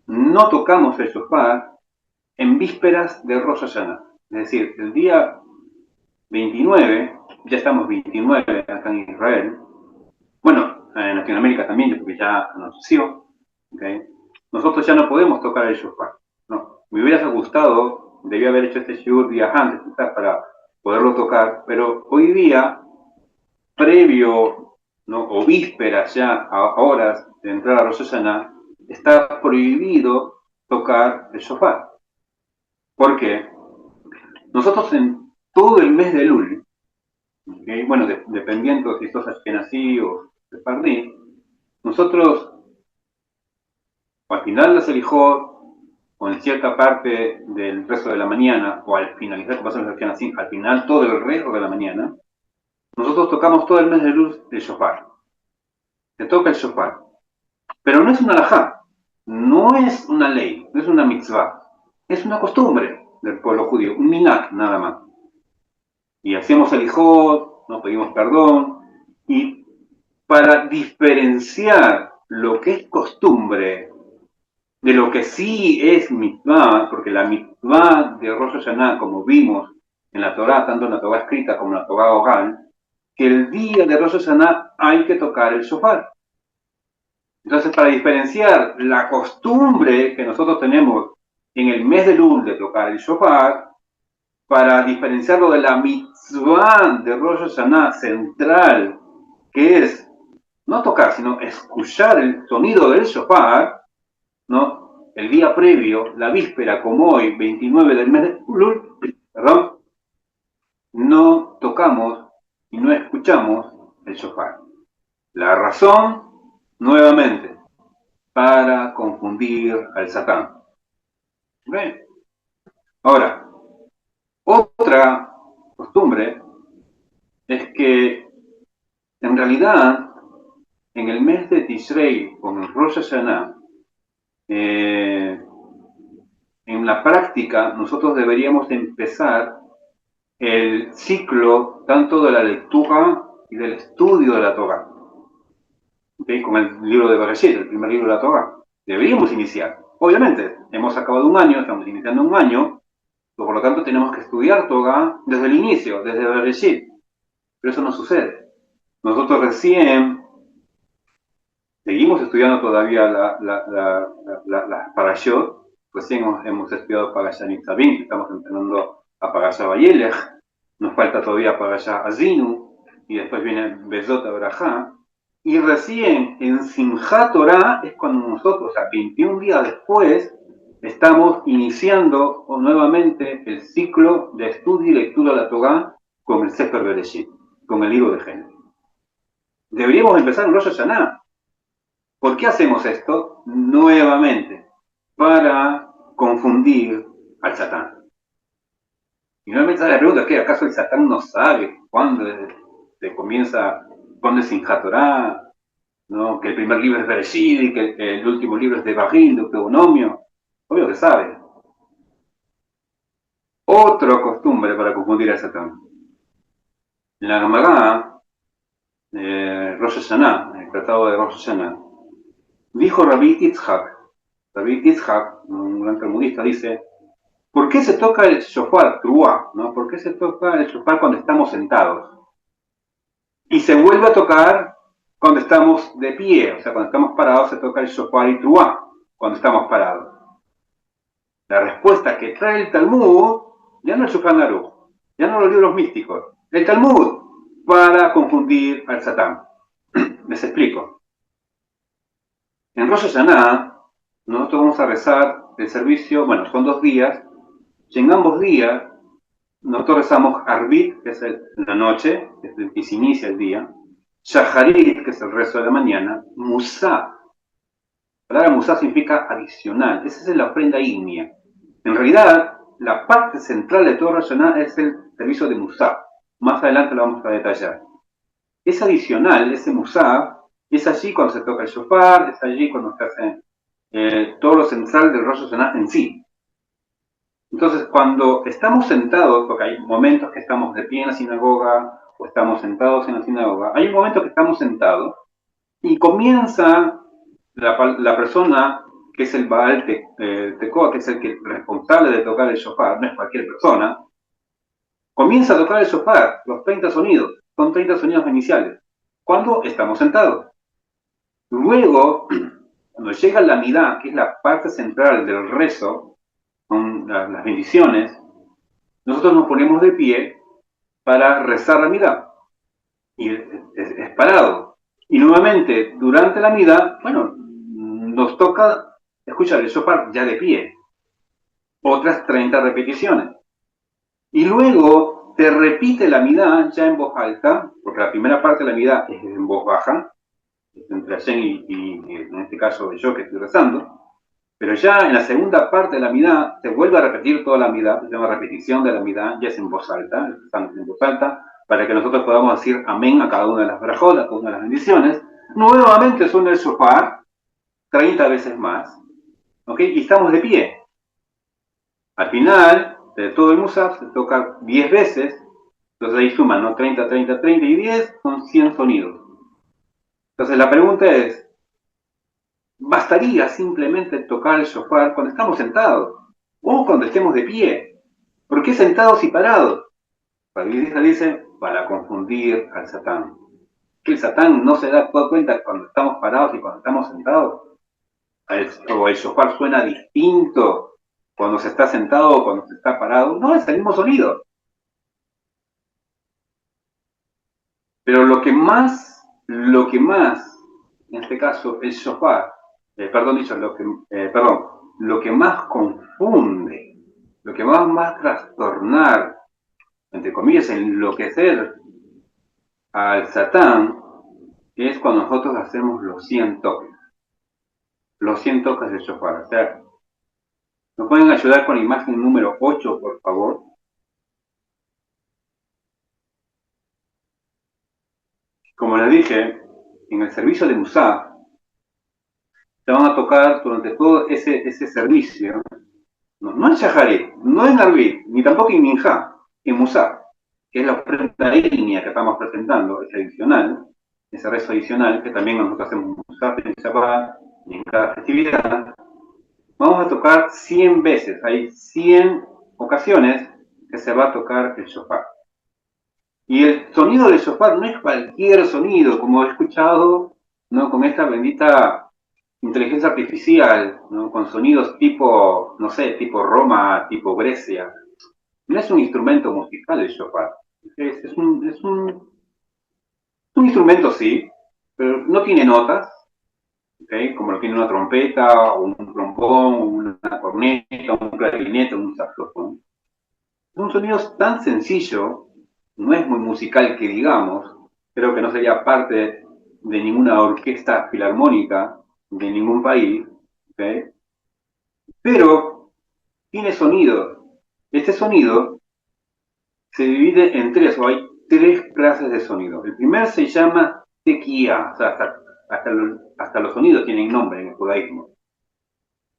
no tocamos el shofar en vísperas de Rosh Hashanah, es decir, el día 29, ya estamos 29 acá en Israel, bueno, en Latinoamérica también, porque ya anunció, ¿okay? Nosotros ya no podemos tocar el shofar, ¿no? Me hubiera gustado, debía haber hecho este shiur días antes, quizás, para poderlo tocar, pero hoy día, previo, ¿no? O vísperas ya, a horas de entrar a Rosh Hashanah, está prohibido tocar el shofar. ¿Por qué? Nosotros en todo el mes de Elul, ¿okay? Bueno, dependiendo si sos ashkenazí o sefardí, nosotros, al final de Selijot, o en cierta parte del resto de la mañana, o al finalizar, como pasa en ashkenazí, al final todo el resto de la mañana, nosotros tocamos todo el mes de Elul el shofar. Se toca el shofar. Pero no es una alajá, no es una ley, no es una mitzvah, es una costumbre del pueblo judío, un minat nada más. Y hacemos el hijot, nos pedimos perdón, y para diferenciar lo que es costumbre de lo que sí es mitzvah, porque la mitzvah de Rosh Hashanah, como vimos en la Torá, tanto en la Torá escrita como en la Torá oral, que el día de Rosh Hashanah hay que tocar el shofar. Entonces, para diferenciar la costumbre que nosotros tenemos en el mes de Elul de tocar el shofar, para diferenciarlo de la mitzvah de Rosh Hashanah central, que es no tocar, sino escuchar el sonido del shofar, ¿no? El día previo, la víspera, como hoy, 29 del mes de Elul, perdón, no tocamos y no escuchamos el shofar. La razón, nuevamente, para confundir al Satán. ¿Ven? Ahora, otra costumbre es que en realidad en el mes de Tishrei con el Rosh Hashanah, en la práctica nosotros deberíamos empezar el ciclo tanto de la lectura y del estudio de la Torah, ¿okay? Con el libro de Bereshit, el primer libro de la Torah. Deberíamos iniciar. Obviamente, hemos acabado un año, estamos iniciando un año, por lo tanto tenemos que estudiar Torah desde el inicio, desde Bereshit. Pero eso no sucede. Nosotros recién seguimos estudiando todavía la Parashot, recién hemos estudiado Parashat Nitzavim, estamos entrenando a Parashat Vayelech, nos falta todavía Parashat Azinu, y después viene Bezot Abrahá, y recién en Simchat Torah es cuando nosotros, o sea, 21 días después, estamos iniciando nuevamente el ciclo de estudio y lectura de la Torah con el Sefer Bereshit, con el libro de Génesis. Deberíamos empezar en Rosh Hashanah. ¿Por qué hacemos esto? Nuevamente, para confundir al Satán. Y nuevamente la pregunta es que ¿acaso el Satán no sabe cuándo se comienza, cuándo es Simchat Torah, ¿no? Que el primer libro es Bereshit y que el último libro es de Devarim, de Deuteronomio? Obvio que sabe. Otra costumbre para confundir al Satán. En la Gemara, Rosh Hashanah, en el tratado de Rosh Hashanah, dijo Rabbi Yitzhak, un gran talmudista, dice, ¿por qué se toca el shofar, truá, ¿no? ¿Por qué se toca el shofar cuando estamos sentados? Y se vuelve a tocar cuando estamos de pie, o sea, cuando estamos parados se toca el shofar y truá, cuando estamos parados. La respuesta que trae el Talmud, ya no el Shulchan Aruch, ya no los libros místicos, el Talmud, para confundir al Satán. Les explico. En Rosh Hashanah, nosotros vamos a rezar el servicio, bueno, son 2 días, y en ambos días nosotros rezamos Arbit, que es la noche, desde el que se inicia el día, Shaharit, que es el resto de la mañana, Musaf, palabra musaf significa adicional. Esa es la ofrenda ígnea. En realidad, la parte central de todo Rosh Hashanah es el servicio de musaf. Más adelante lo vamos a detallar. Es adicional, ese musaf, es allí cuando se toca el shofar, es allí cuando se hace todo lo central del Rosh Hashanah en sí. Entonces, cuando estamos sentados, porque hay momentos que estamos de pie en la sinagoga o estamos sentados en la sinagoga, hay un momento que estamos sentados y comienza la persona que es el Baal Tekoa, que es el responsable de tocar el shofar, no es cualquier persona, comienza a tocar el shofar, los 30 sonidos, son 30 sonidos iniciales, cuando estamos sentados. Luego, cuando llega la midá, que es la parte central del rezo, con las bendiciones, nosotros nos ponemos de pie para rezar la midá. Y es parado. Y nuevamente, durante la midá, bueno, nos toca escuchar el shofar ya de pie. Otras 30 repeticiones. Y luego te repite la midá ya en voz alta, porque la primera parte de la midá es en voz baja, entre Hashem y en este caso yo que estoy rezando. Pero ya en la segunda parte de la midá se vuelve a repetir toda la midá, se llama repetición de la midá, ya es en voz alta, en voz alta, para que nosotros podamos decir amén a cada una de las brajot, a cada una de las bendiciones. Nuevamente suena el shofar 30 veces más, ¿ok? Y estamos de pie. Al final de todo el musaf se toca 10 veces, entonces ahí suman, ¿no? 30, 30, 30 y 10 son 100 sonidos. Entonces la pregunta es, ¿bastaría simplemente tocar el shofar cuando estamos sentados o cuando estemos de pie? ¿Por qué sentados y parados? La dice, para confundir al Satán. Que el Satán no se da cuenta cuando estamos parados y cuando estamos sentados. O el shofar suena distinto cuando se está sentado o cuando se está parado. No, es el mismo sonido. Pero lo que más, en este caso, el shofar, lo que más confunde, lo que más trastornar, entre comillas, enloquecer al Satán, es cuando nosotros hacemos los 100 toques. Los 100 toques del shofar. O sea, ¿nos pueden ayudar con la imagen número 8, por favor? Como les dije, en el servicio de Musaf, se van a tocar durante todo ese servicio, no en Shaharit, no en Arvit, ni tampoco en Minjá, en Musaf, que es la ofrenda ígnea que estamos presentando, es adicional, ese rezo adicional, que también nosotros hacemos Musaf en Shabbat y en cada festividad. Vamos a tocar 100 veces, hay 100 ocasiones que se va a tocar el shofar. Y el sonido del shofar no es cualquier sonido, como he escuchado, ¿no? Con esta bendita inteligencia artificial, ¿no? Con sonidos tipo, no sé, tipo Roma, tipo Grecia. No es un instrumento musical el shofar. Es un instrumento, sí, pero no tiene notas, ¿okay? Como lo tiene una trompeta, o un trombón, una corneta, un clarinete, un saxofón. Es un sonido tan sencillo, no es muy musical que digamos, creo que no sería parte de ninguna orquesta filarmónica de ningún país, ¿okay? Pero tiene sonido. Este sonido se divide en tres, o hay tres clases de sonido. El primero se llama tequía, o sea, hasta los sonidos tienen nombre en el judaísmo.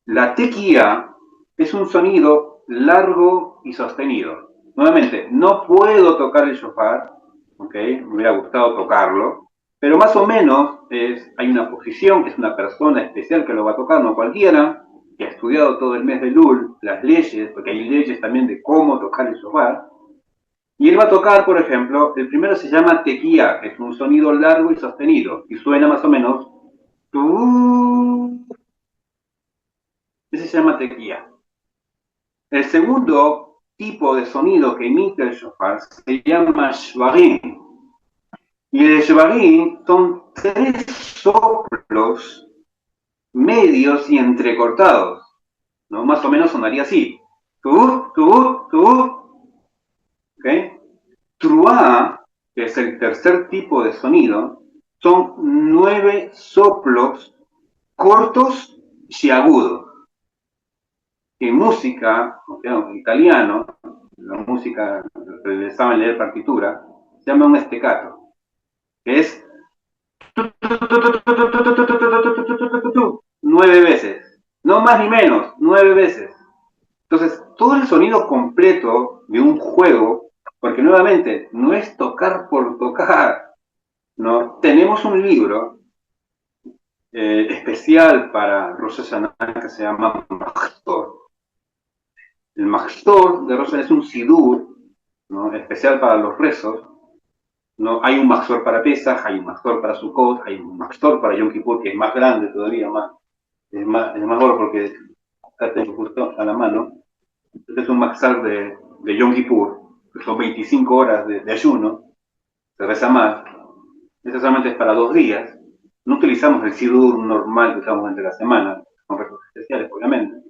La tequía es un sonido largo y sostenido. Nuevamente, no puedo tocar el shofar, ¿okay? Me hubiera gustado tocarlo, pero más o menos hay una posición, es una persona especial que lo va a tocar, no cualquiera, que ha estudiado todo el mes de Lul, las leyes, porque hay leyes también de cómo tocar el shofar, y él va a tocar, por ejemplo, el primero se llama tequía, que es un sonido largo y sostenido, y suena más o menos ese se llama tequía. El segundo tipo de sonido que emite el shofar se llama shvarim. Y el shvarim son tres soplos medios y entrecortados, ¿no? Más o menos sonaría así. ¿Okay? Truá, que es el tercer tipo de sonido, son 9 soplos cortos si agudo. En música, en italiano, la música que les saben leer partitura, se llama un staccato, que es 9 veces, no más ni menos, 9 veces. Entonces, todo el sonido completo de un juego, porque nuevamente, no es tocar por tocar, ¿no? Tenemos un libro especial para Rosh Hashanah que se llama Mahzor. El Mahzor de Rosh Hashanah es un sidur, ¿no? Especial para los rezos, ¿no? Hay un Mahzor para Pesach, hay un Mahzor para Sukkot, hay un Mahzor para Yom Kippur, que es más grande todavía, es más gordo porque acá tengo justo a la mano. Este es un Mahzor de Yom Kippur, que son 25 horas de ayuno, se reza más. Este solamente es para 2 días. No utilizamos el sidur normal que usamos entre la semana, con rezos especiales, obviamente.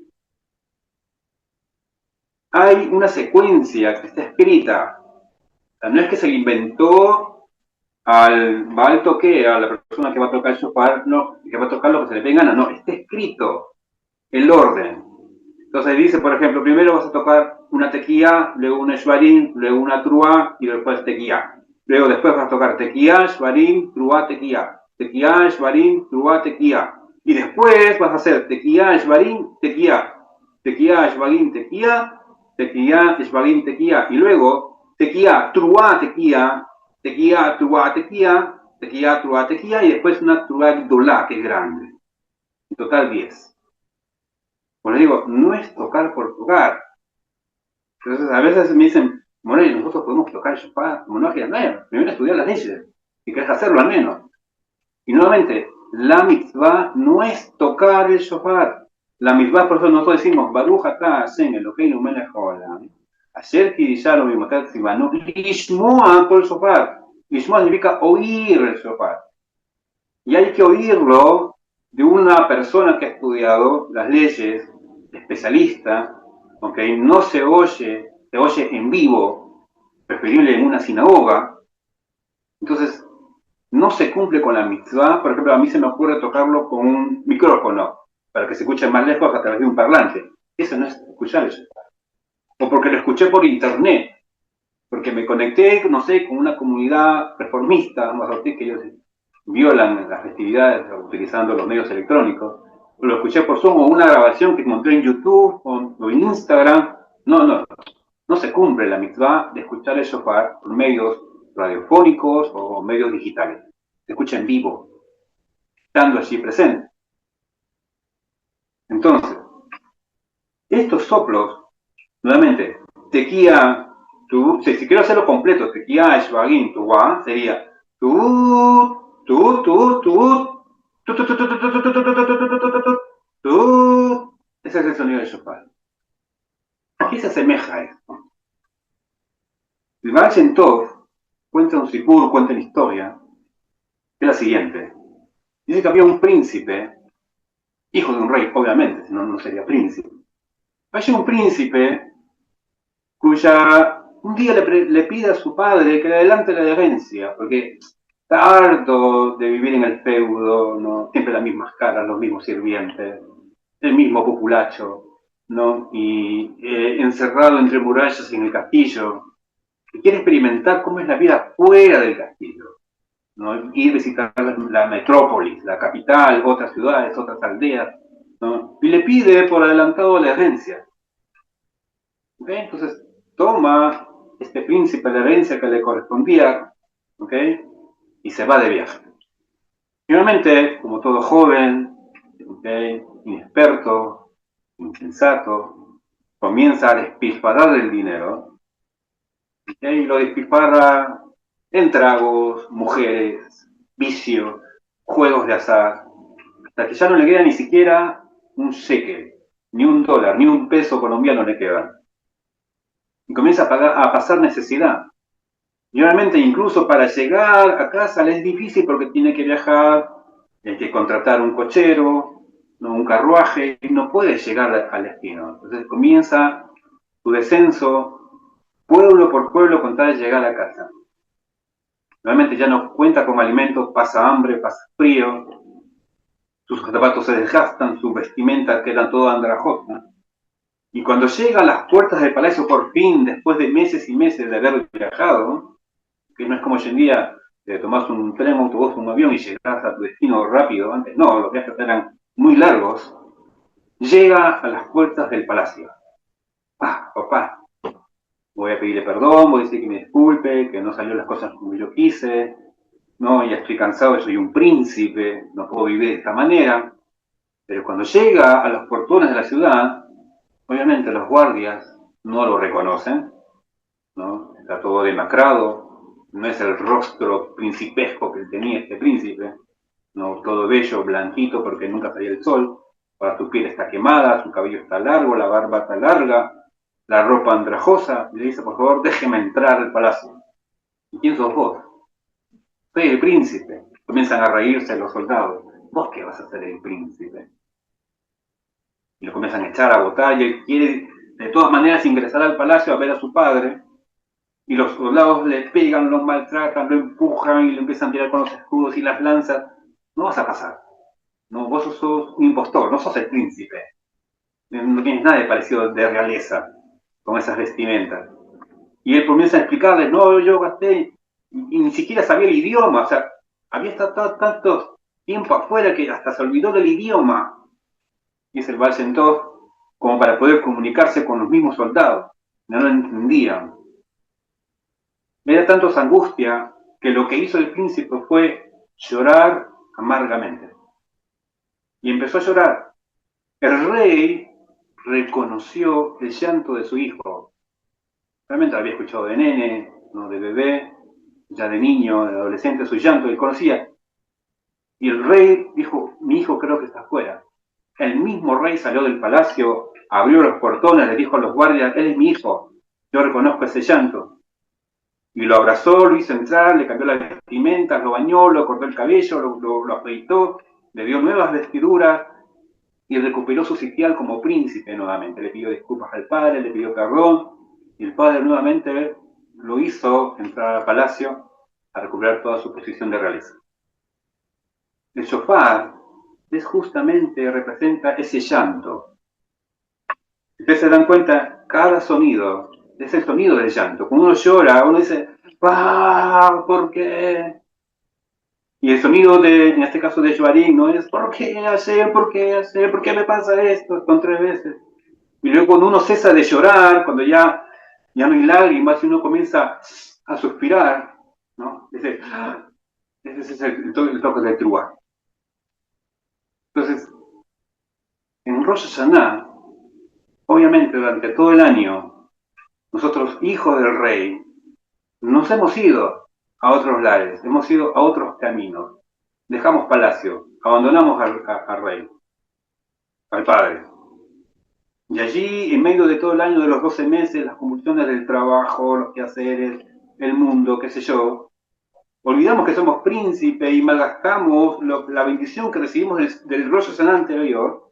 Hay una secuencia que está escrita. O sea, no es que se le inventó al Baal Toque, a la persona que va a tocar el shofar, no, que va a tocar lo que se le dé gana, no, está escrito el orden. Entonces dice, por ejemplo, primero vas a tocar una tequía, luego una shvarim, luego una trua y después tequía. Luego después vas a tocar tequía, shvarim, trua, tequía. Tequía, shvarim, trua, tequía. Y después vas a hacer tequía, shvarim, tequía. Tequía, shvarim, tequía. Tequía, shvarim, tequía. Y luego tequía, trua, tequía. Tequía, trua, tequía. Tequía, trua, tequía. Y después una trua gdolá, que es grande. En total 10. Bueno, digo, no es tocar por tocar. Entonces, a veces me dicen, Morel, nosotros podemos tocar el shofar. Como no, primero estudiar las leyes. Si querés hacerlo al menos. Y nuevamente, la mitzvah no es tocar el shofar. La mitzvah, por eso nosotros decimos, Baruch atah Hashem Elokeinu melech haolam, asher kidishanu b'motat tzivanu, lishmoa kol shofar. Lishmoa significa oír el shofar. Y hay que oírlo de una persona que ha estudiado las leyes, especialista, aunque no se oye en vivo, preferible en una sinagoga. Entonces, no se cumple con la mitzvah. Por ejemplo, a mí se me ocurre tocarlo con un micrófono, para que se escuche más lejos a través de un parlante. Eso no es escuchar eso. O porque lo escuché por internet, porque me conecté, no sé, con una comunidad reformista, que ellos violan las festividades utilizando los medios electrónicos. Lo escuché por Zoom o una grabación que encontré en YouTube o en Instagram. No se cumple la mitzvah de escuchar el shofar por medios radiofónicos o medios digitales. Se escucha en vivo, estando allí presente. Entonces, estos soplos, nuevamente, tequía, si quiero hacerlo completo, tequía, shvagin, tuwa, sería ese es el sonido del shofar. ¿A qué se asemeja a esto? El Baal Shem Tov cuenta un sipur, cuenta una historia, que es la siguiente. Dice que había un príncipe, hijo de un rey, obviamente, si no, no sería príncipe. Había un príncipe cuya un día le pide a su padre que le adelante la herencia, porque está harto de vivir en el feudo, ¿no? Siempre las mismas caras, los mismos sirvientes, el mismo populacho, ¿no? Y encerrado entre murallas en el castillo, y quiere experimentar cómo es la vida fuera del castillo, ¿no? Ir a visitar la metrópolis, la capital, otras ciudades, otras aldeas, ¿no? Y le pide por adelantado la herencia. ¿Okay? Entonces toma este príncipe la herencia que le correspondía, ¿okay? Y se va de viaje. Finalmente, como todo joven, ¿okay? Inexperto, insensato, comienza a despilfarrar el dinero, ¿okay? Y lo despilfarra en tragos, mujeres, vicio, juegos de azar, hasta que ya no le queda ni siquiera un shekel, ni un dólar, ni un peso colombiano le queda. Y comienza a pasar necesidad. Y obviamente incluso para llegar a casa le es difícil porque tiene que viajar, hay que contratar un cochero, ¿no? Un carruaje, y no puede llegar al destino. Entonces comienza su descenso pueblo por pueblo con tal de llegar a casa. Normalmente ya no cuenta con alimentos, pasa hambre, pasa frío. sus zapatos se desgastan, sus vestimentas quedan toda andrajosa. Y cuando llega a las puertas del palacio por fin, después de meses y meses de haber viajado, que no es como hoy en día, de tomás un tren, un autobús, un avión y llegás a tu destino rápido, antes no, los viajes eran muy largos, llega a las puertas del palacio. Papá, voy a pedirle perdón, voy a decir que me disculpe, que no salió las cosas como yo quise, no, ya estoy cansado, soy un príncipe, no puedo vivir de esta manera. Pero cuando llega a los portones de la ciudad, obviamente los guardias no lo reconocen, ¿no? Está todo demacrado, no es el rostro principesco que tenía este príncipe, ¿no? Todo bello, blanquito, porque nunca salía el sol, ahora su piel está quemada, su cabello está largo, la barba está larga, la ropa andrajosa, y le dice, por favor, déjeme entrar al palacio. ¿Y quién sos vos? Soy el príncipe. Comienzan a reírse los soldados. ¿Vos qué vas a ser el príncipe? Y lo comienzan a echar, a botar, y él quiere de todas maneras ingresar al palacio a ver a su padre, y los soldados le pegan, los maltratan, lo empujan y lo empiezan a tirar con los escudos y las lanzas. No vas a pasar. No, vos sos un impostor, no sos el príncipe. No tienes nada de parecido de realeza con esas vestimentas. Y él comienza a explicarle, no, yo gasté, y ni siquiera sabía el idioma, o sea, había estado tanto tiempo afuera que hasta se olvidó del idioma. Y es el Baal Shem Tov, como para poder comunicarse con los mismos soldados. No lo entendían. Era tanto esa angustia que lo que hizo el príncipe fue llorar amargamente. Y empezó a llorar. El rey reconoció el llanto de su hijo. Realmente lo había escuchado de nene, no de bebé, ya de niño, de adolescente, su llanto, él conocía. Y el rey dijo, mi hijo creo que está afuera. El mismo rey salió del palacio, abrió los portones, le dijo a los guardias, él es mi hijo, yo reconozco ese llanto. Y lo abrazó, lo hizo entrar, le cambió las vestimentas, lo bañó, lo cortó el cabello, lo afeitó, le dio nuevas vestiduras y recuperó su sitial como príncipe nuevamente. Le pidió disculpas al padre, le pidió perdón y el padre nuevamente lo hizo entrar al palacio a recuperar toda su posición de realeza. El shofar es justamente, representa ese llanto. Si ustedes se dan cuenta, cada sonido es el sonido del llanto. Cuando uno llora, uno dice, ¿por qué? Y el sonido en este caso de Shvarim, no es, ¿por qué hacer? ¿Por qué hacer? ¿Por qué me pasa esto? Con 3 veces. Y luego cuando uno cesa de llorar, cuando ya no hay lágrimas y uno comienza a suspirar, ¿no? Ese es el toque de Trúa. Entonces, en Rosh Hashanah, obviamente durante todo el año, nosotros, hijos del rey, nos hemos ido a otros lares, hemos ido a otros caminos, dejamos palacio, abandonamos al rey, al padre. Y allí, en medio de todo el año de los 12 meses, las convulsiones del trabajo, los quehaceres, el mundo, qué sé yo, olvidamos que somos príncipe y malgastamos la bendición que recibimos del Rosh Hashanah anterior,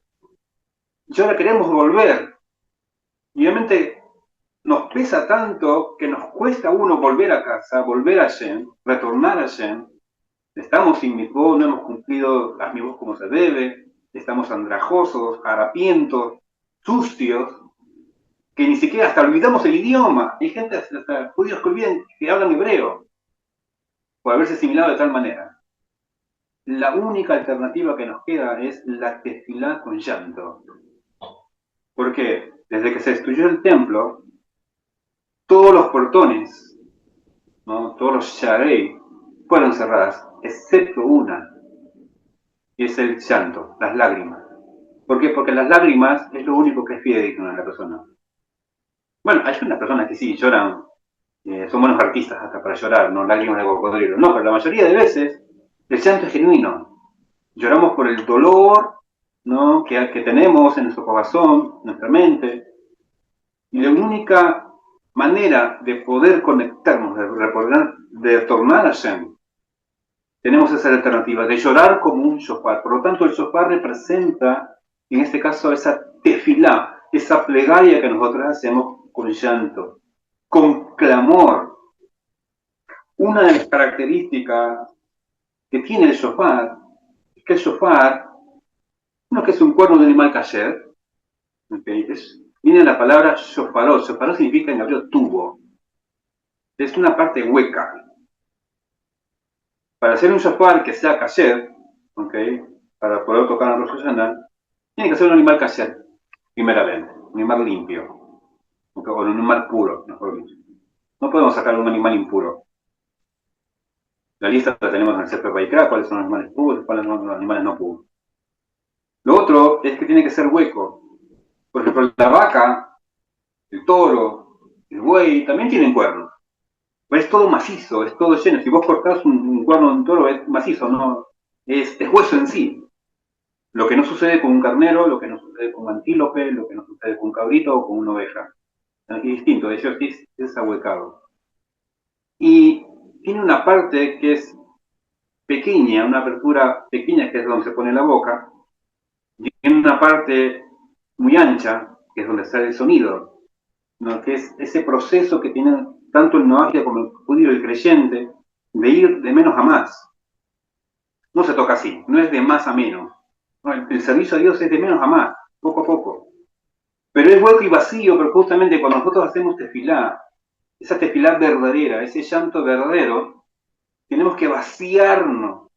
y ahora queremos volver. Y obviamente nos pesa tanto que nos cuesta a uno volver a casa, volver a Hashem, retornar a Hashem. Estamos sin mitzvot, no hemos cumplido las mitzvot como se debe, estamos andrajosos, harapientos, sucios, que ni siquiera hasta olvidamos el idioma. Hay gente, hasta judíos que olvidan que hablan hebreo, por haberse asimilado de tal manera. La única alternativa que nos queda es la tefilá con llanto. ¿Por qué? Desde que se destruyó el templo, todos los portones, ¿no? Todos los sharei fueron cerradas, excepto una, y es el llanto, las lágrimas. ¿Por qué? Porque las lágrimas es lo único que es fidedigno en la persona. Bueno, hay unas personas que sí lloran, son buenos artistas hasta para llorar, no lágrimas de cocodrilo. No, pero la mayoría de veces el llanto es genuino. Lloramos por el dolor, ¿no? que tenemos en nuestro corazón, en nuestra mente. Y la única manera de poder conectarnos, de retornar a Hashem, tenemos esa alternativa de llorar como un shofar. Por lo tanto, el shofar representa, en este caso, esa tefilá, esa plegaria que nosotros hacemos con llanto, con clamor. Una de las características que tiene el shofar es que el shofar Uno que es un cuerno de animal kasher, ¿okay? Viene la palabra shofarot. Shofarot significa en hebreo tubo. Es una parte hueca. Para hacer un shofar que sea kasher, ¿okay? Para poder tocar a Rosh Hashanah, tiene que ser un animal kasher, primeramente, un animal limpio, ¿okay? O un animal puro, mejor dicho. No podemos sacar un animal impuro. La lista la tenemos en el Sefer Vayikra, cuáles son los animales puros, cuáles son los animales no puros. Lo otro es que tiene que ser hueco. Por ejemplo, la vaca, el toro, el buey, también tienen cuernos. Pero es todo macizo, es todo lleno. Si vos cortás un cuerno de un toro, es macizo, no es hueso en sí. Lo que no sucede con un carnero, lo que no sucede con un antílope, lo que no sucede con un cabrito o con una oveja. Aquí es distinto, eso es ahuecado. Y tiene una parte que es pequeña, una apertura pequeña que es donde se pone la boca, y tiene una parte muy ancha, que es donde sale el sonido, ¿no? Que es ese proceso que tiene tanto el noagia como el judío, el creyente, de ir de menos a más. No se toca así, no es de más a menos. No, el servicio a Dios es de menos a más, poco a poco. Pero es hueco y vacío, pero justamente cuando nosotros hacemos tefilá, esa tefilá verdadera, ese llanto verdadero, tenemos que vaciarnos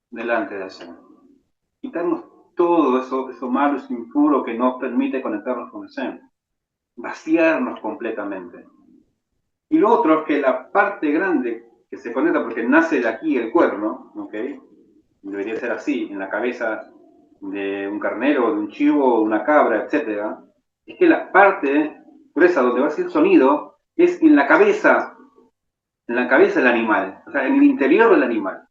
delante de Hashem. Quitarnos todo eso malo, eso impuro que nos permite conectarnos con Hashem. Vaciarnos completamente. Y lo otro es que la parte grande que se conecta, porque nace de aquí el cuerno, ¿okay? Debería ser así, en la cabeza de un carnero, de un chivo, de una cabra, etc. Es que la parte gruesa donde va a ser el sonido es en la cabeza del animal, o sea, en el interior del animal.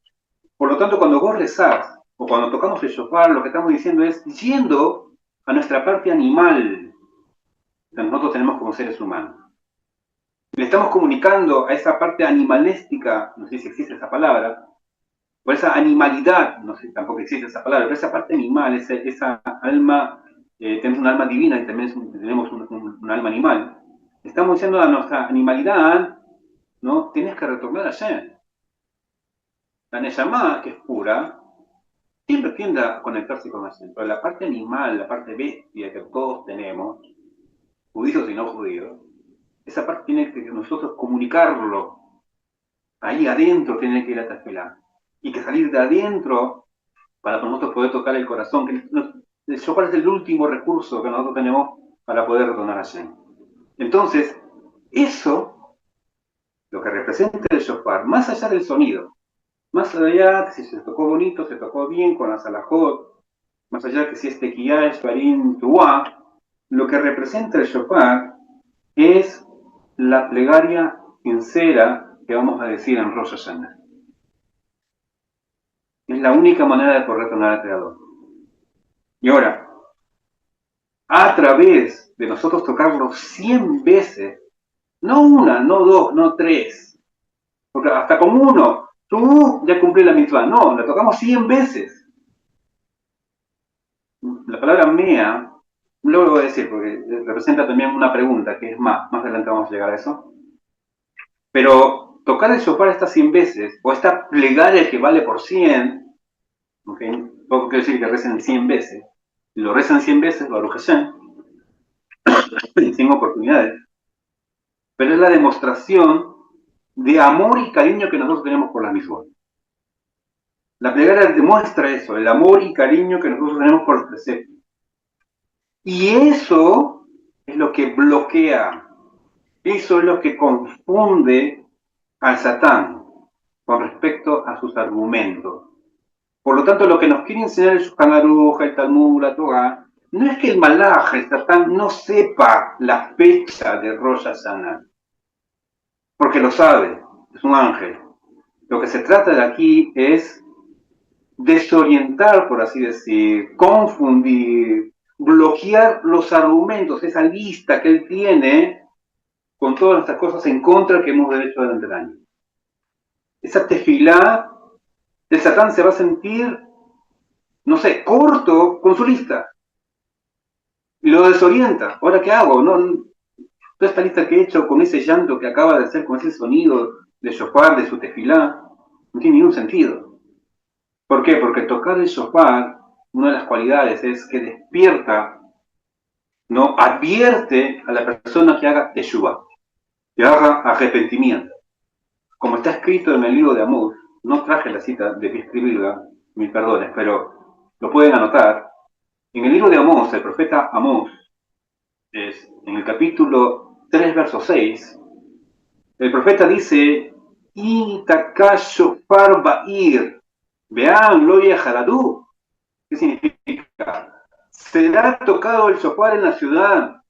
Por lo tanto, cuando vos rezás, o cuando tocamos el shofar, lo que estamos diciendo es yendo a nuestra parte animal que nosotros tenemos como seres humanos. Le estamos comunicando a esa parte animalística, no sé si existe esa palabra, o esa animalidad, no sé si tampoco existe esa palabra, pero esa parte animal, esa alma, tenemos un alma divina y también tenemos un alma animal. Estamos diciendo a nuestra animalidad, ¿no? Tienes que retornar a Shem. La Neshama, que es pura, siempre tiende a conectarse con Hashem, pero la parte animal, la parte bestia que todos tenemos, judíos y no judíos, esa parte tiene que nosotros comunicarlo. Ahí adentro tiene que ir a Tefilá. Y que salir de adentro para nosotros poder tocar el corazón. El shofar es el último recurso que nosotros tenemos para poder retornar a Hashem. Entonces, eso, lo que representa el shofar, más allá del sonido, más allá de si se tocó bonito, se tocó bien con la salahot, más allá que si es tequiyá, shvarim, tuá, lo que representa el shofar es la plegaria sincera que vamos a decir en Rosh Hashanah. Es la única manera de poder retornar al Creador. Y ahora, a través de nosotros tocarlo 100 veces, no una, no dos, no tres, porque hasta con uno, tú ya cumplí la mitzvah, no, la tocamos 100 veces. La palabra mea, luego lo voy a decir, porque representa también una pregunta, que es más adelante vamos a llegar a eso, pero tocar el shofar estas 100 veces, o esta plegaria que vale por 100, ¿okay? Poco quiero decir que recen 100 veces, lo rezan 100 veces, Baruch Hashem, en 100 oportunidades, pero es la demostración de amor y cariño que nosotros tenemos por la misma. La plegaria demuestra eso, el amor y cariño que nosotros tenemos por los preceptos. Y eso es lo que bloquea, eso es lo que confunde al Satán con respecto a sus argumentos. Por lo tanto, lo que nos quiere enseñar el Shulchan Aruch, el Talmud, la Torah, no es que el Malaj, el Satán, no sepa la fecha de Rosh Hashanah, porque lo sabe, es un ángel. Lo que se trata de aquí es desorientar, por así decir, confundir, bloquear los argumentos, esa lista que él tiene con todas estas cosas en contra que hemos hecho durante el año. Esa tefilá, el Satán se va a sentir, no sé, corto con su lista. Y lo desorienta. ¿Ahora qué hago? No, toda esta lista que he hecho con ese llanto que acaba de hacer, con ese sonido de shofar, de su tefilá, no tiene ningún sentido. ¿Por qué? Porque tocar el shofar una de las cualidades es que despierta, ¿no? Advierte a la persona que haga teshuva, que haga arrepentimiento. Como está escrito en el libro de Amós, no traje la cita de que escribirla, mil perdones, pero lo pueden anotar. En el libro de Amós, el profeta Amós, en el capítulo 3, verso 6, el profeta dice, Itaka shofar ba'ir, vean lo yehaladú. ¿Qué significa? Será tocado el shofar en la ciudad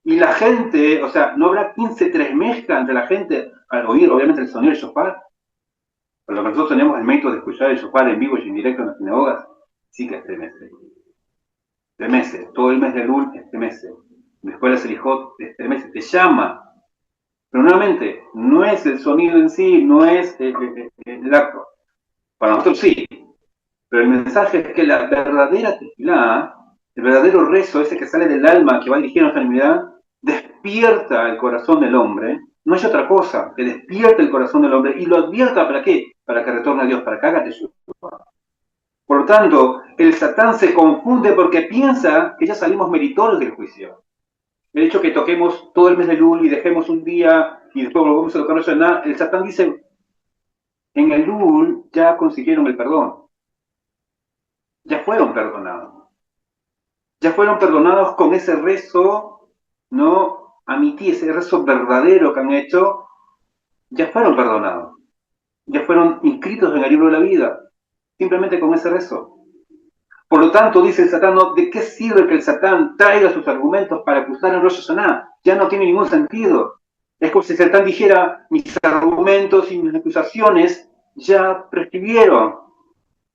y la gente, o sea, no habrá 15 tresmezcla entre la gente al oír, obviamente, el sonido del shofar. Por lo que nosotros tenemos el mérito de escuchar el shofar en vivo y en directo en las sinagogas, sí que estremece. Estremece. Todo el mes de Elul estremece. Después la Selijot estremece, te llama. Pero nuevamente, no es el sonido en sí, no es el acto. Para nosotros sí. Pero el mensaje es que la verdadera tefilá, el verdadero rezo, ese que sale del alma, que va dirigido a nuestra divinidad, despierta el corazón del hombre. No es otra cosa, que despierta el corazón del hombre y lo advierta ¿para qué? Para que retorne a Dios, para que haga teshuva. Por lo tanto, el Satán se confunde porque piensa que ya salimos meritorios del juicio. El hecho que toquemos todo el mes de Lul y dejemos un día y después volvamos a tocar Rosh Hashanah, el Satán dice, en el Lul ya consiguieron el perdón. Ya fueron perdonados. Ya fueron perdonados con ese rezo, ¿no? Amití, ese rezo verdadero que han hecho, ya fueron perdonados. Ya fueron inscritos en el libro de la vida, simplemente con ese rezo. Por lo tanto, dice el Satán, ¿no? ¿De qué sirve que el Satán traiga sus argumentos para acusar en Rosh Hashanah? Ya no tiene ningún sentido. Es como si el Satán dijera, mis argumentos y mis acusaciones ya prescribieron.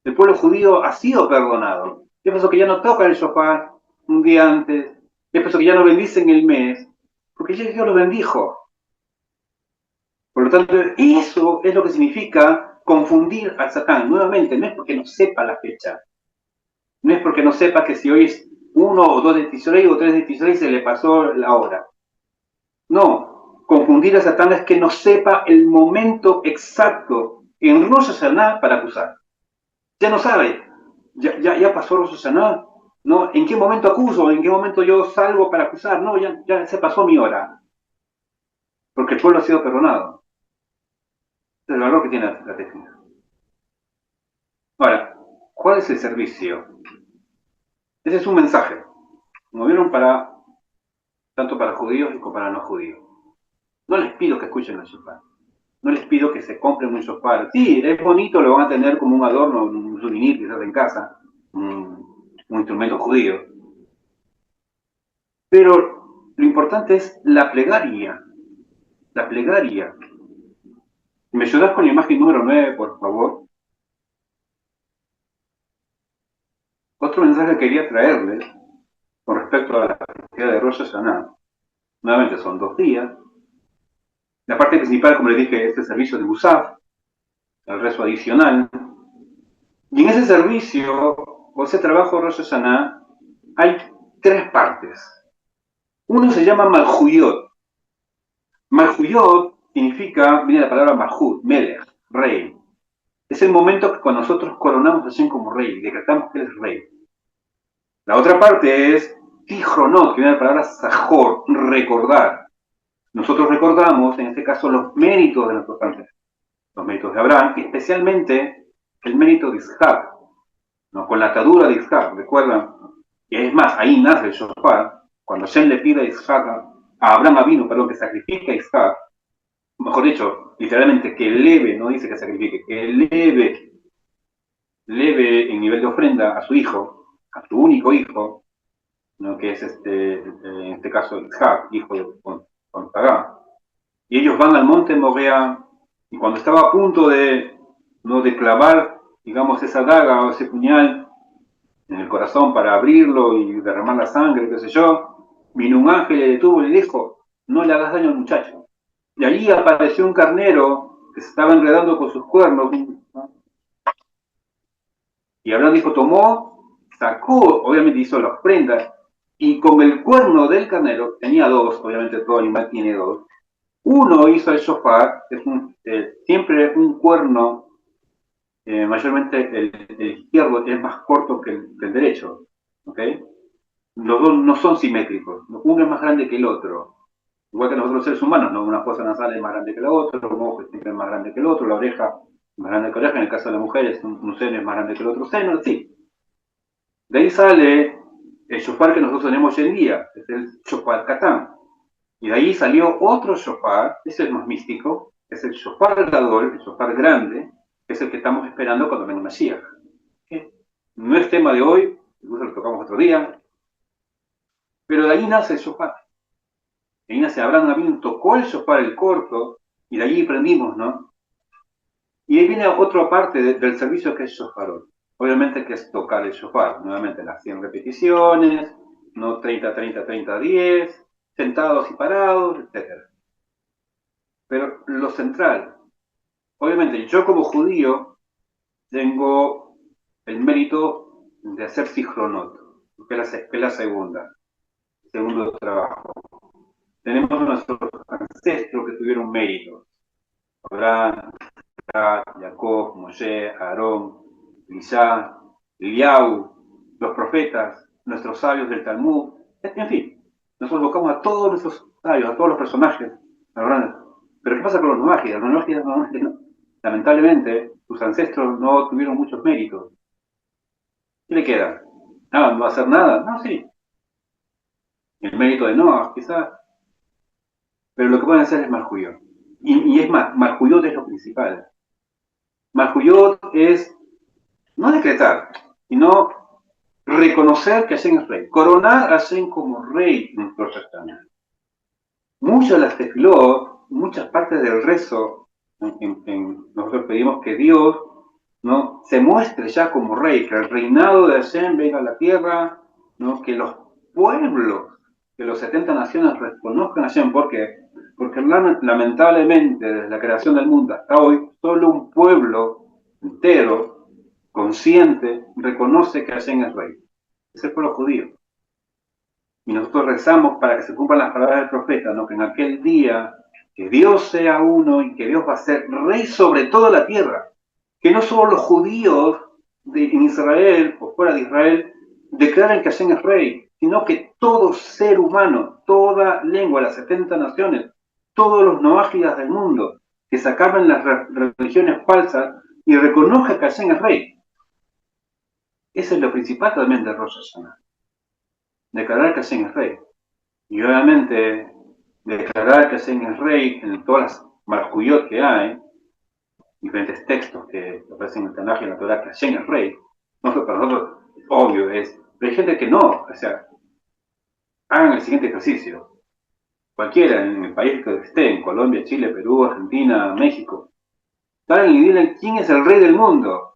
El pueblo judío ha sido perdonado. ¿Qué pasó? Que ya no toca el shofar un día antes. ¿Qué pasó? Que ya no bendicen el mes. Porque ya Dios lo bendijo. Por lo tanto, eso es lo que significa confundir al Satán. Nuevamente, no es porque no sepa la fecha. No es porque no sepa que si hoy es 1 o 2 de Tishrei o 3 de Tishrei se le pasó la hora. No, confundir a Satán es que no sepa el momento exacto en Rosh Hashanah para acusar. Ya no sabe, ya pasó Rosh Hashanah, ¿no? ¿En qué momento acuso? ¿En qué momento yo salgo para acusar? No, ya se pasó mi hora. Porque el pueblo ha sido perdonado. Es el valor que tiene la técnica. Ahora, ¿cuál es el servicio? Ese es un mensaje. Como vieron, tanto para judíos como para no judíos. No les pido que escuchen el shofar. No les pido que se compren un shofar. Sí, es bonito, lo van a tener como un adorno, un souvenir quizás en casa, un instrumento judío. Pero lo importante es la plegaria. La plegaria. ¿Me ayudas con la imagen número 9, por favor? Otro mensaje que quería traerles con respecto a la festividad de Rosh Hashanah. Nuevamente son 2 días. La parte principal, como les dije, es el servicio de Musaf, el rezo adicional. Y en ese servicio, o ese trabajo de Rosh Hashanah, hay 3 partes. Uno se llama Malhuyot. Malhuyot significa, viene la palabra Malhut, Melech, rey. Es el momento que cuando nosotros coronamos a Hashem como rey, decretamos que él es rey. La otra parte es Tichronot, que viene la palabra Sajor, recordar. Nosotros recordamos, en este caso, los méritos de nuestros ancestros. Los méritos de Abraham, y especialmente el mérito de Isaac, ¿no? Con la atadura de Isaac, recuerdan, y es más, ahí nace el shofar, cuando Hashem le pide a Isaac, a Abraham Avinu, perdón, que sacrifique a Isaac, mejor dicho, literalmente que eleve, no dice que sacrifique, que eleve en nivel de ofrenda a su hijo, a su único hijo, ¿no? Que es en este caso Isaac, hijo de Pagán. Y ellos van al monte Morea, y cuando estaba a punto ¿no? de clavar, digamos, esa daga o ese puñal en el corazón para abrirlo y derramar la sangre, qué sé yo, vino un ángel, le detuvo y le dijo, no le hagas daño al muchacho. Y allí apareció un carnero que se estaba enredando con sus cuernos, ¿no? Y Abraham dijo, tomó, sacó, obviamente hizo la ofrenda, y con el cuerno del carnero, tenía 2, obviamente todo animal tiene 2, uno hizo el shofar, siempre un cuerno mayormente el izquierdo es más corto que el derecho, ¿ok? Los dos no son simétricos, uno es más grande que el otro. Igual que nosotros los seres humanos, ¿no? Una fosa nasal es más grande que la otra, un ojo es más grande que el otro, la oreja es más grande que la oreja, en el caso de las mujeres un seno es más grande que el otro seno, así. De ahí sale el shofar que nosotros tenemos hoy en día, es el shofar Katán. Y de ahí salió otro shofar, ese es más místico, es el shofar gadol, el shofar grande, que es el que estamos esperando cuando venga Mashiach. No es tema de hoy, incluso lo tocamos otro día, pero de ahí nace el shofar. De ahí nace Abraham Avinu, tocó el shofar el corto, y de allí aprendimos, ¿no? Y ahí viene otra parte del servicio que es shofarot. Obviamente que es tocar el shofar, nuevamente las 100 repeticiones, no 30, 30, 30, 10, sentados y parados, etc. Pero lo central, obviamente yo como judío tengo el mérito de hacer sichronot, que es la segunda, el segundo trabajo. Tenemos nuestros ancestros que tuvieron méritos. Abraham, Jacob, Moshe, Aarón, Elisá, Eliau, los profetas, nuestros sabios del Talmud, en fin, nosotros buscamos a todos nuestros sabios, a todos los personajes, ¿verdad? Pero ¿qué pasa con los nomágidas? Los nomágidas no. Lamentablemente, sus ancestros no tuvieron muchos méritos. ¿Qué le queda? Ah, no va a hacer nada. No, sí. El mérito de Noah, quizás. Pero lo que pueden hacer es Marjuyot. Y es más, Marjuyot es lo principal. Marjuyot es no decretar, sino reconocer que Hashem es rey, coronar a Hashem como rey en nuestro certamen. Muchas de las tefilot, muchas partes del rezo, nosotros pedimos que Dios, ¿no?, se muestre ya como rey, que el reinado de Hashem venga a la tierra, ¿no?, que los pueblos, que los 70 naciones reconozcan a Hashem. ¿Por qué? Porque lamentablemente desde la creación del mundo hasta hoy, solo un pueblo entero, consciente, reconoce que Hashem es rey. Es el pueblo judío. Y nosotros rezamos para que se cumplan las palabras del profeta, ¿no?, que en aquel día, que Dios sea uno y que Dios va a ser rey sobre toda la tierra. Que no solo los judíos en Israel o fuera de Israel declaren que Hashem es rey, sino que todo ser humano, toda lengua, las 70 naciones, todos los noágidas del mundo, que se acaben las religiones falsas y reconozcan que Hashem es rey. Eso es lo principal también de Rosh Hashanah. Declarar que Hashem es rey. Y obviamente, declarar que Hashem es rey en todas las marjuyot que hay, diferentes textos que aparecen en el Tanaj y en la Torah, que Hashem es rey, para nosotros es obvio, pero hay gente que no. O sea, hagan el siguiente ejercicio. Cualquiera, en el país que esté, en Colombia, Chile, Perú, Argentina, México, vayan y digan quién es el rey del mundo.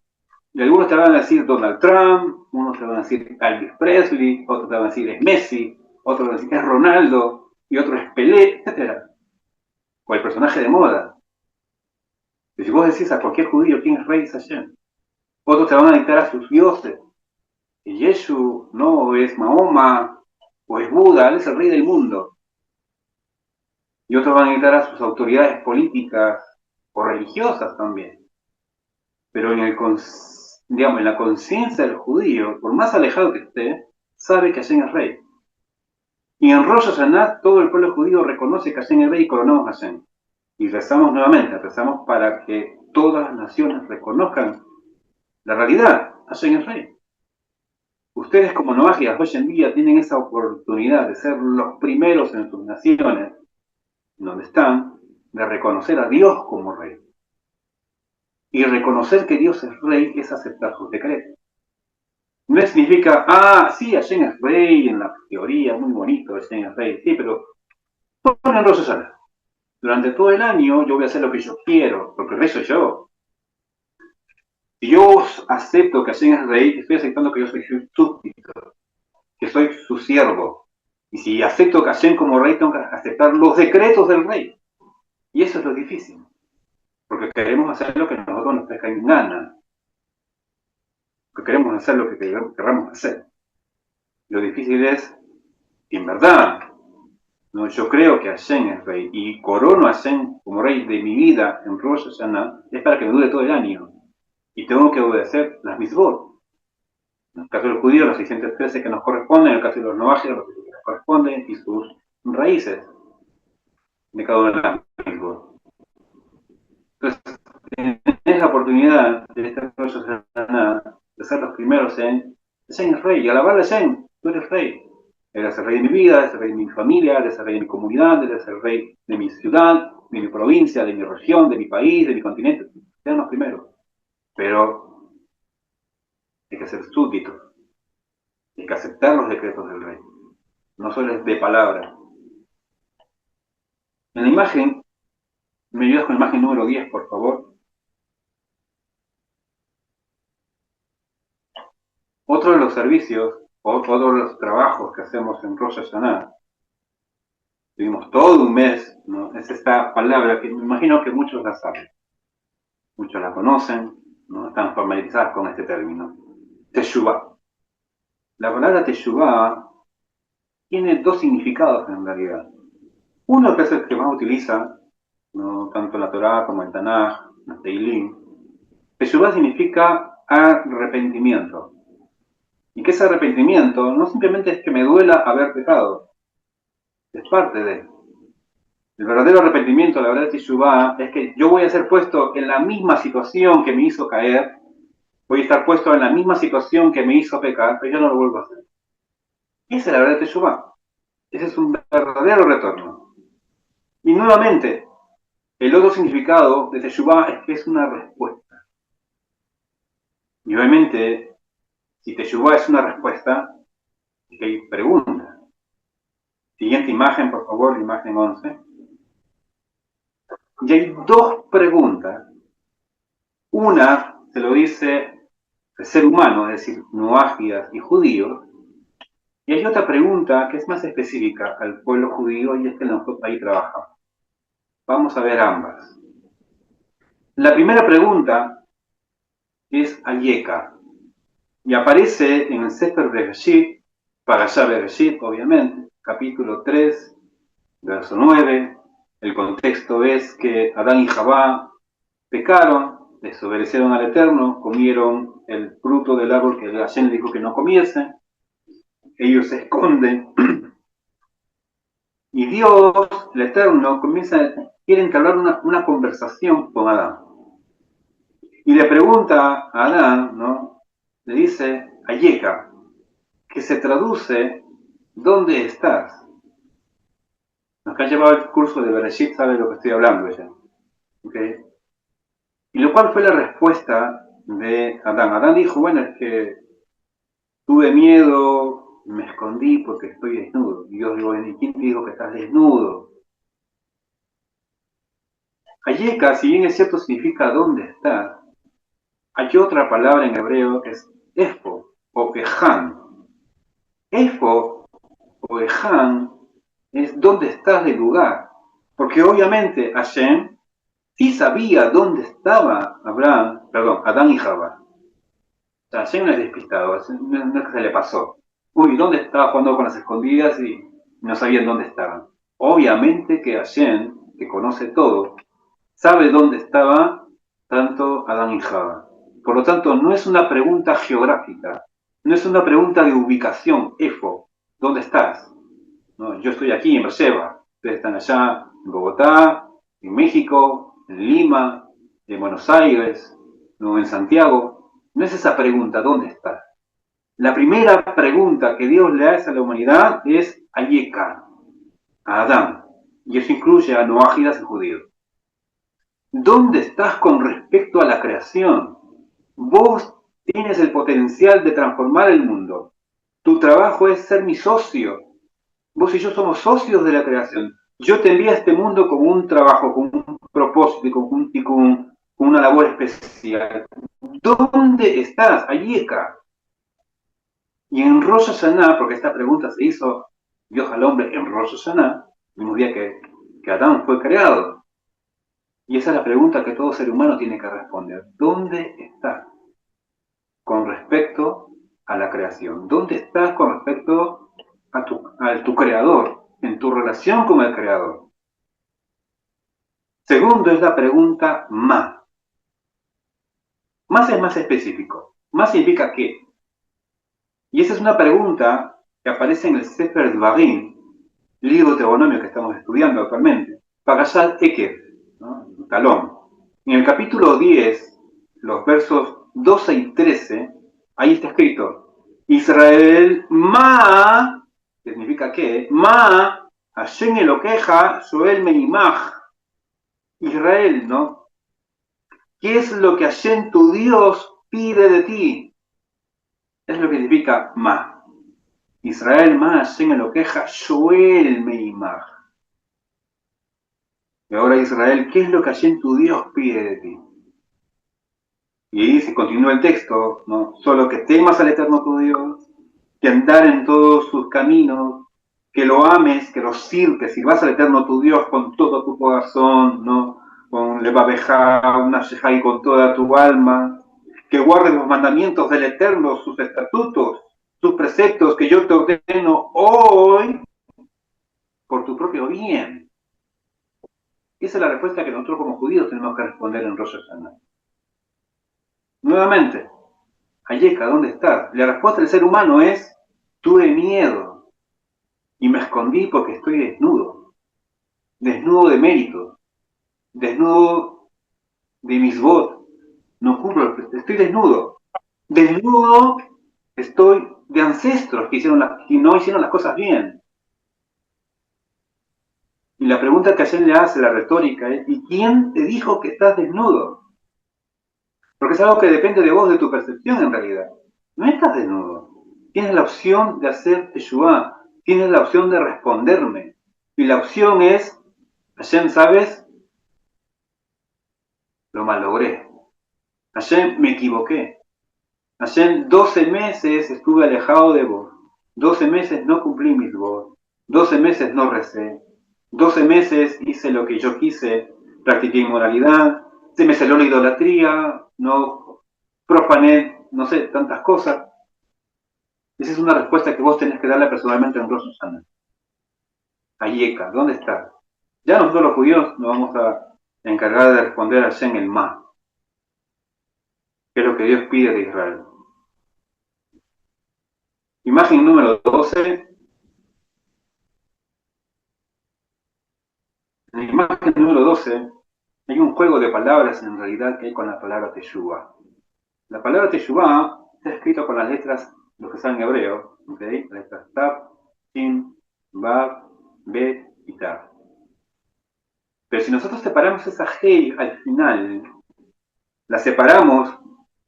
Y algunos te van a decir Donald Trump, unos te van a decir Elvis Presley, otros te van a decir es Messi, otros te van a decir es Ronaldo, y otro es Pelé, etc. O el personaje de moda. Y si vos decís a cualquier judío quién es rey, es Hashem. Otros te van a dictar a sus dioses. Y Yeshu no es Mahoma, o es Buda, él es el rey del mundo. Y otros van a dictar a sus autoridades políticas o religiosas también. Pero en la conciencia del judío, por más alejado que esté, sabe que Hashem es rey. Y en Rosh Hashanah todo el pueblo judío reconoce que Hashem es rey y coronamos a Hashem. Y rezamos nuevamente, rezamos para que todas las naciones reconozcan la realidad. Hashem es rey. Ustedes como noágidas hoy en día tienen esa oportunidad de ser los primeros en sus naciones, donde están, de reconocer a Dios como rey. Y reconocer que Dios es rey es aceptar sus decretos. No significa, sí, Hashem es rey, en la teoría, muy bonito, Hashem es rey, sí, pero solo en Rosh Hashanah. Durante todo el año yo voy a hacer lo que yo quiero, porque rezo yo. Si yo acepto que Hashem es rey, estoy aceptando que yo soy su súbdito, que soy su siervo. Y si acepto que Hashem como rey, tengo que aceptar los decretos del rey. Y eso es lo difícil, porque queremos hacer lo que a nosotros nos pesca en gana. Porque queremos hacer lo que queramos hacer. Lo difícil es, en verdad, no, yo creo que Hashem es rey y corono a Hashem como rey de mi vida en Rosh Hashanah, es para que me dure todo el año. y tengo que obedecer las mitzvot. En el caso del judío, los 613 que nos corresponden, en el caso de los noajes, los que nos corresponden y sus raíces de cada una de las mitzvot. Entonces, tenés la oportunidad de este Rosh Hashanah de ser los primeros en Hashem es rey, y alabar a Hashem, tú eres rey. Eres el rey de mi vida, eres el rey de mi familia, eres el rey de mi comunidad, eres el rey de mi ciudad, de mi provincia, de mi región, de mi país, de mi continente. Sean los primeros. Pero hay que ser súbditos, hay que aceptar los decretos del rey. No solo es de palabra. En la imagen, me ayudas con la imagen número 10, por favor. Otro de los servicios, o todos los trabajos que hacemos en Rosh Hashanah, tuvimos todo un mes, ¿no? Es esta palabra que me imagino que muchos la saben, muchos la conocen, ¿no? Están familiarizados con este término. Teshuvah. La palabra Teshuvah tiene dos significados en realidad. Uno que es el que más utiliza, ¿no? Tanto en la Torá como en Tanaj, en Teilim. Teshuvah significa arrepentimiento. Y que ese arrepentimiento no simplemente es que me duela haber pecado, es parte de. El verdadero arrepentimiento, la verdad teshuvá, es que yo voy a ser puesto en la misma situación que me hizo caer, voy a estar puesto en la misma situación que me hizo pecar, pero yo no lo vuelvo a hacer. Esa es la verdad teshuvá. Ese es un verdadero retorno. Y nuevamente, el otro significado de teshuvá es que es una respuesta. Y obviamente, si teshuvá es una respuesta, es que hay preguntas. Siguiente imagen, por favor, imagen 11. Y hay dos preguntas. Una se lo dice el ser humano, es decir, noágidas y judíos. Y hay otra pregunta que es más específica al pueblo judío y es que nosotros ahí trabajamos. Vamos a ver ambas. La primera pregunta es Ayeka y aparece en el Sefer Bereshit, Parashá Bereshit, obviamente, capítulo 3, verso 9. El contexto es que Adán y Jabá pecaron, desobedecieron al Eterno, comieron el fruto del árbol que Hashem les dijo que no comiesen. Ellos se esconden y Dios, el Eterno, quiere entablar una conversación con Adán. Y le pregunta a Adán, ¿no? Le dice, Ayeka, que se traduce, ¿dónde estás? Los que han llevado el curso de Bereshit saben de lo que estoy hablando ella. ¿Okay? Y lo cual fue la respuesta de Adán. Adán dijo, bueno, es que tuve miedo, me escondí porque estoy desnudo. Y Dios dijo, ¿y quién te dijo que estás desnudo? Ayeka, si bien es cierto, significa ¿dónde estás? Hay otra palabra en hebreo que es Efo o Ejan. Efo o Ejan es ¿dónde estás del lugar? Porque obviamente Hashem sí sabía dónde estaba Adán y Jabá. O sea, Hashem no es despistado, no es que se le pasó. Uy, ¿dónde estaba jugando con las escondidas y no sabían dónde estaban? Obviamente que Hashem, que conoce todo, sabe dónde estaba tanto Adán y Jabá. Por lo tanto, no es una pregunta geográfica, no es una pregunta de ubicación, Efo, ¿dónde estás? No, yo estoy aquí en Beersheba, ustedes están allá en Bogotá, en México, en Lima, en Buenos Aires, no, en Santiago. No es esa pregunta, ¿dónde estás? La primera pregunta que Dios le hace a la humanidad es Ayeka, a Adán, y eso incluye a noágidas y judíos. ¿Dónde estás con respecto a la creación? Vos tienes el potencial de transformar el mundo. Tu trabajo es ser mi socio. Vos y yo somos socios de la creación. Yo te envié a este mundo con un trabajo, con un propósito y con una labor especial. ¿Dónde estás, Ayeka? Y en Rosh Hashanah, porque esta pregunta se hizo Dios al hombre en Rosh Hashanah, el mismo día que Adán fue creado. Y esa es la pregunta que todo ser humano tiene que responder. ¿Dónde estás con respecto a la creación? ¿Dónde estás con respecto a tu creador, en tu relación con el creador? Segundo es la pregunta ma. Más es más específico. Más significa qué. Y esa es una pregunta que aparece en el Sefer Dvarim, libro de Deuteronomio que estamos estudiando actualmente. Parashat Ekev, ¿no? Talón. En el capítulo 10, los versos 12 y 13, ahí está escrito, Israel, ma, que significa qué, ma, Hashem Elokeja, Shoel Meimach. Israel, ¿no? ¿Qué es lo que Hashem tu Dios pide de ti? Es lo que significa ma. Israel, ma, Hashem Elokeja, Shoel Meimach. Y ahora Israel, ¿qué es lo que Hashem tu Dios pide de ti? Y ahí se continúa el texto, ¿no? Solo que temas al Eterno tu Dios, que andar en todos sus caminos, que lo ames, que lo sirves, y vas al Eterno tu Dios con todo tu corazón, ¿no? Con levabeja, una y con toda tu alma, que guardes los mandamientos del Eterno, sus estatutos, sus preceptos que yo te ordeno hoy por tu propio bien. Esa es la respuesta que nosotros como judíos tenemos que responder en Rosh Hashanah. Nuevamente, Ayeka, ¿dónde estás? La respuesta del ser humano es, tuve miedo y me escondí porque estoy desnudo. Desnudo de mérito, desnudo de misbot. No cumplo, estoy desnudo. Desnudo estoy de ancestros que no hicieron las cosas bien. Y la pregunta que ayer le hace la retórica es, ¿y quién te dijo que estás desnudo? Porque es algo que depende de vos, de tu percepción en realidad. No estás desnudo. Tienes la opción de hacer Teshuvah. Tienes la opción de responderme. Y la opción es, Hashem, ¿sabes? Lo malogré. Hashem, me equivoqué. Hashem, 12 meses estuve alejado de vos. 12 meses no cumplí mis votos. 12 meses no recé. 12 meses hice lo que yo quise. Practiqué inmoralidad. Se me salió la idolatría. No profané, no sé, tantas cosas. Esa es una respuesta que vos tenés que darle personalmente a Rosh Hashanah. Ayeka, ¿dónde está? Ya nosotros los judíos nos vamos a encargar de responder a Hashem el Ma, que es lo que Dios pide de Israel. Imagen número 12. En la imagen número 12 hay un juego de palabras en realidad que hay con la palabra Teshuvah. La palabra Teshuvah está escrita con las letras, los que saben hebreo, ¿okay? Las letras Tav, Shin, Vav, Bet y Tav. Pero si nosotros separamos esa Hei al final, la separamos,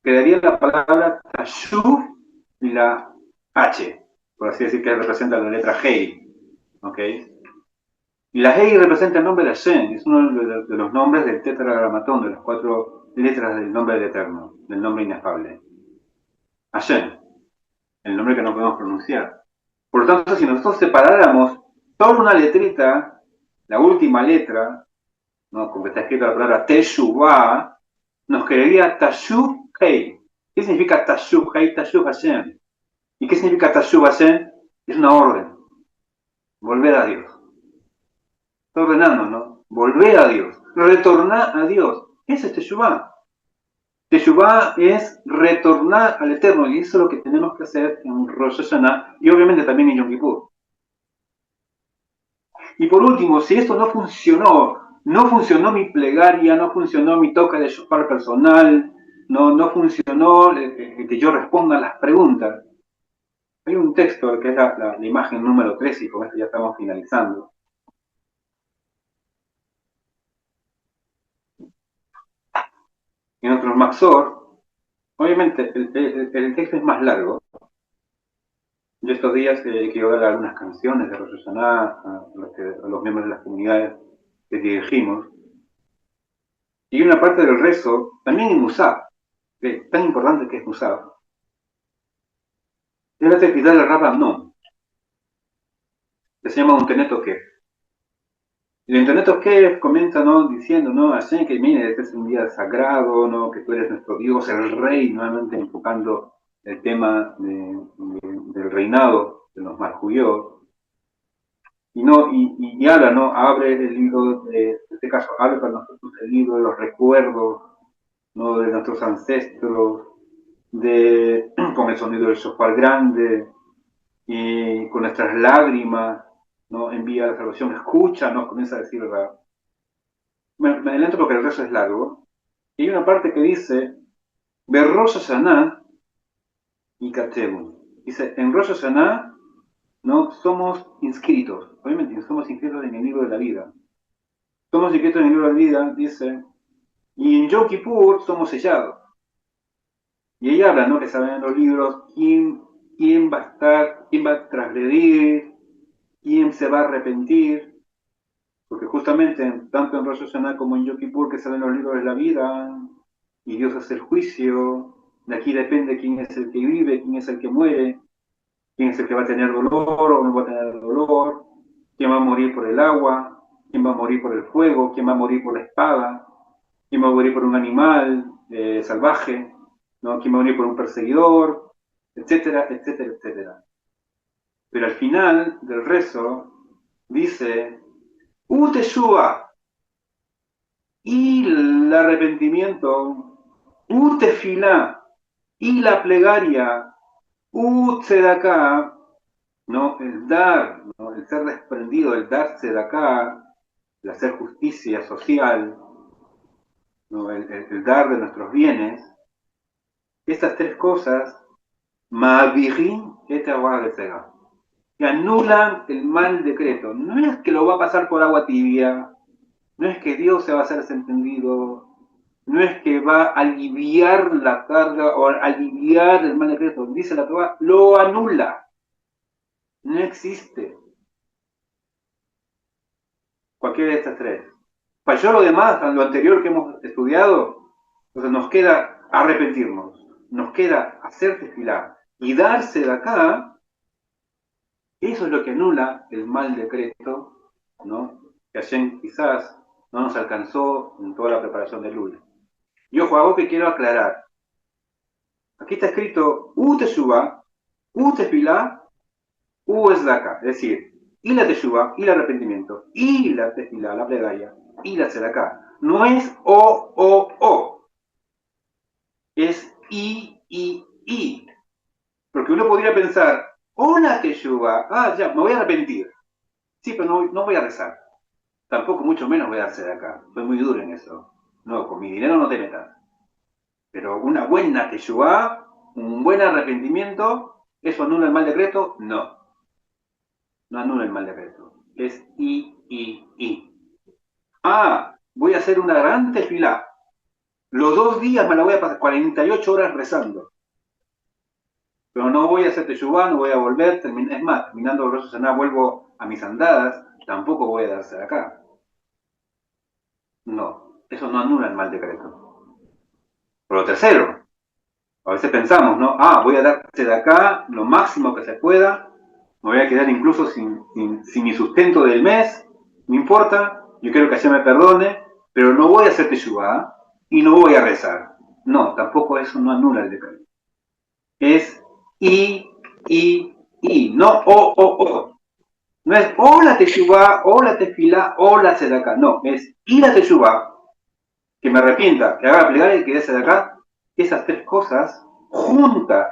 quedaría la palabra Tashuv y la H, por así decir, que representa la letra Hei. ¿Okay? Y la Hei representa el nombre de Hashem, es uno de los nombres del tetragramatón, de las 4 letras del nombre del Eterno, del nombre inefable. Hashem, el nombre que no podemos pronunciar. Por lo tanto, si nosotros separáramos toda una letrita, la última letra, ¿no? Como está escrita la palabra Teshuvah, nos quedaría Tashuv Hei. ¿Qué significa Tashuv Hei? Tashuv Hashem. ¿Y qué significa Tashuv Hashem? Es una orden. Volver a Dios. Está ordenando, ¿no? Volver a Dios. Retornar a Dios. Ese es Teshuvah. Teshuvah es retornar al Eterno. Y eso es lo que tenemos que hacer en Rosh Hashanah y obviamente también en Yom Kippur. Y por último, si esto no funcionó mi plegaria, no funcionó mi toque de shofar personal, no funcionó que yo responda a las preguntas. Hay un texto que es la imagen número 13 y con esto ya estamos finalizando. En otros Maxor, obviamente el texto es más largo. Yo estos días quiero dar algunas canciones de Rosh Hashanah a los miembros de las comunidades que dirigimos. Y una parte del rezo, también en Musaf, tan importante que es Musaf, es la actividad del Rab Amnon, que se llama un Teneto Kef. Y el Teneto Kef comenta, ¿no? Diciendo, ¿no? Hashem, que mire, este es un día sagrado, ¿no? Que tú eres nuestro Dios, el Rey, nuevamente enfocando el tema del reinado de los Marjuyot. Y habla, ¿no? Abre el libro, en este caso, abre para nosotros el libro de los recuerdos ¿no? De nuestros ancestros, con el sonido del shofar grande, y con nuestras lágrimas, ¿no? Envía la salvación, escucha, nos comienza a decir, ¿verdad? Me adelanto porque el rezo es largo. Y hay una parte que dice, Rosh Hashanah y Katemu. Dice, en Rosh Hashanah, ¿no? Somos inscritos, obviamente somos inscritos en el libro de la vida. Somos inscritos en el libro de la vida, dice, y en Yom Kippur somos sellados. Y ahí habla, ¿no? Que saben en los libros quién va a estar, quién va a transgredir, quién se va a arrepentir, porque justamente tanto en Rosh Hashanah como en Yom Kippur que salen los libros de la vida, y Dios hace el juicio, de aquí depende quién es el que vive, quién es el que muere, quién es el que va a tener dolor o no va a tener dolor, quién va a morir por el agua, quién va a morir por el fuego, quién va a morir por la espada, quién va a morir por un animal salvaje, ¿no? Quién va a morir por un perseguidor, etcétera, etcétera, etcétera. Pero al final del rezo dice, Uteshua, y el arrepentimiento, Utefilá, y la plegaria, Utzedaká, ¿no? El dar, ¿no? El ser desprendido, el darse de acá, el hacer justicia social, ¿no? El dar de nuestros bienes, estas tres cosas, Ma'avirin et Sega, que anulan el mal decreto. No es que lo va a pasar por agua tibia, no es que Dios se va a hacer desentendido, no es que va a aliviar la carga o aliviar el mal decreto. Dice la Torah, lo anula. No existe cualquiera de estas tres. Falló lo demás, lo anterior que hemos estudiado, entonces nos queda arrepentirnos, nos queda hacer tefilá y darse de acá. Eso es lo que anula el mal decreto, ¿no? Que Hashem quizás no nos alcanzó en toda la preparación del lunes. Y ojo, algo que quiero aclarar. Aquí está escrito U Teshuvah, U Tefilá, U Esdaka. Es decir, y la Teshuvah, y el arrepentimiento, y la Tefilá, la plegaria, y la Tzedakah. No es O. Es I. Porque uno podría pensar, hola Teshuvah, ya, me voy a arrepentir. Sí, pero no voy a rezar. Tampoco mucho menos voy a hacer acá. Soy muy duro en eso. No, con mi dinero no te metas. Pero una buena teshuvá, un buen arrepentimiento, ¿eso anula el mal decreto? No. No anula el mal decreto. Es I. Voy a hacer una gran tefilá. Los 2 días me la voy a pasar 48 horas rezando. Pero no voy a hacer teshuvá, no voy a volver. Es más, terminando Rosh Hashanah vuelvo a mis andadas. Tampoco voy a darse de acá. No, eso no anula el mal decreto. Por lo tercero, a veces pensamos, ¿no? Voy a darse de acá lo máximo que se pueda, me voy a quedar incluso sin mi sustento del mes, no importa, yo quiero que Hashem me perdone, pero no voy a hacer teshuvá y no voy a rezar. No, tampoco eso no anula el decreto. Es no o. No es o la teshuvá, o la tefilá, o la tzedakah. No, es y la teshuvá, que me arrepienta, que haga la plegaria y que dé de acá. Esas tres cosas juntas,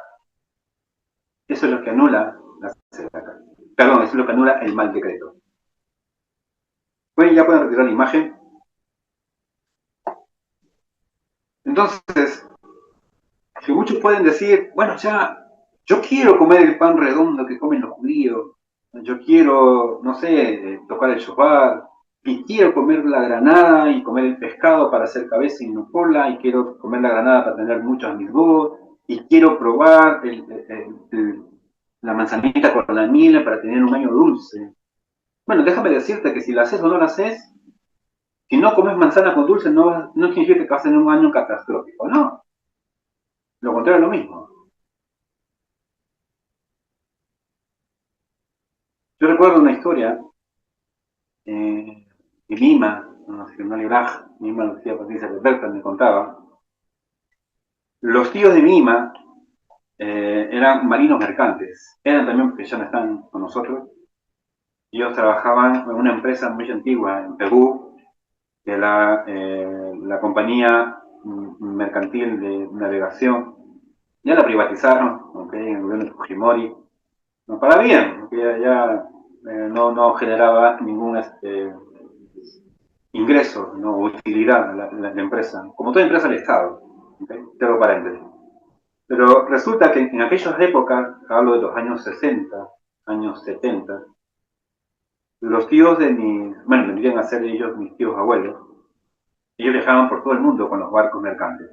eso es lo que anula la tzedakah. Perdón, eso es lo que anula el mal decreto. Bueno, ya pueden retirar la imagen. Entonces, que muchos pueden decir, bueno, ya, yo quiero comer el pan redondo que comen los judíos, yo quiero, no sé, tocar el shofar, y quiero comer la granada y comer el pescado para hacer cabeza y no cola, y quiero comer la granada para tener muchos mitzvot, y quiero probar la manzanita con la miel para tener un año dulce. Bueno, déjame decirte que si la haces o no la haces, si no comes manzana con dulce no significa que vas a tener un año catastrófico, no. Lo contrario es lo mismo. Yo recuerdo una historia en Lima, no Libraj, Lima, Lucía Patricia Alberta me contaba. Los tíos de Lima eran marinos mercantes, eran también porque ya no están con nosotros. Ellos trabajaban en una empresa muy antigua en Perú, que la compañía mercantil de navegación. Ya la privatizaron, ¿okay? En el gobierno de Fujimori. No, para bien, porque ya no generaba ningún ingreso, no utilidad la empresa, como toda empresa del Estado. ¿Okay? Cierro paréntesis. Pero resulta que en aquellas épocas, hablo de los años 60, años 70, los tíos de bueno, vendrían a ser ellos mis tíos abuelos, ellos viajaban por todo el mundo con los barcos mercantes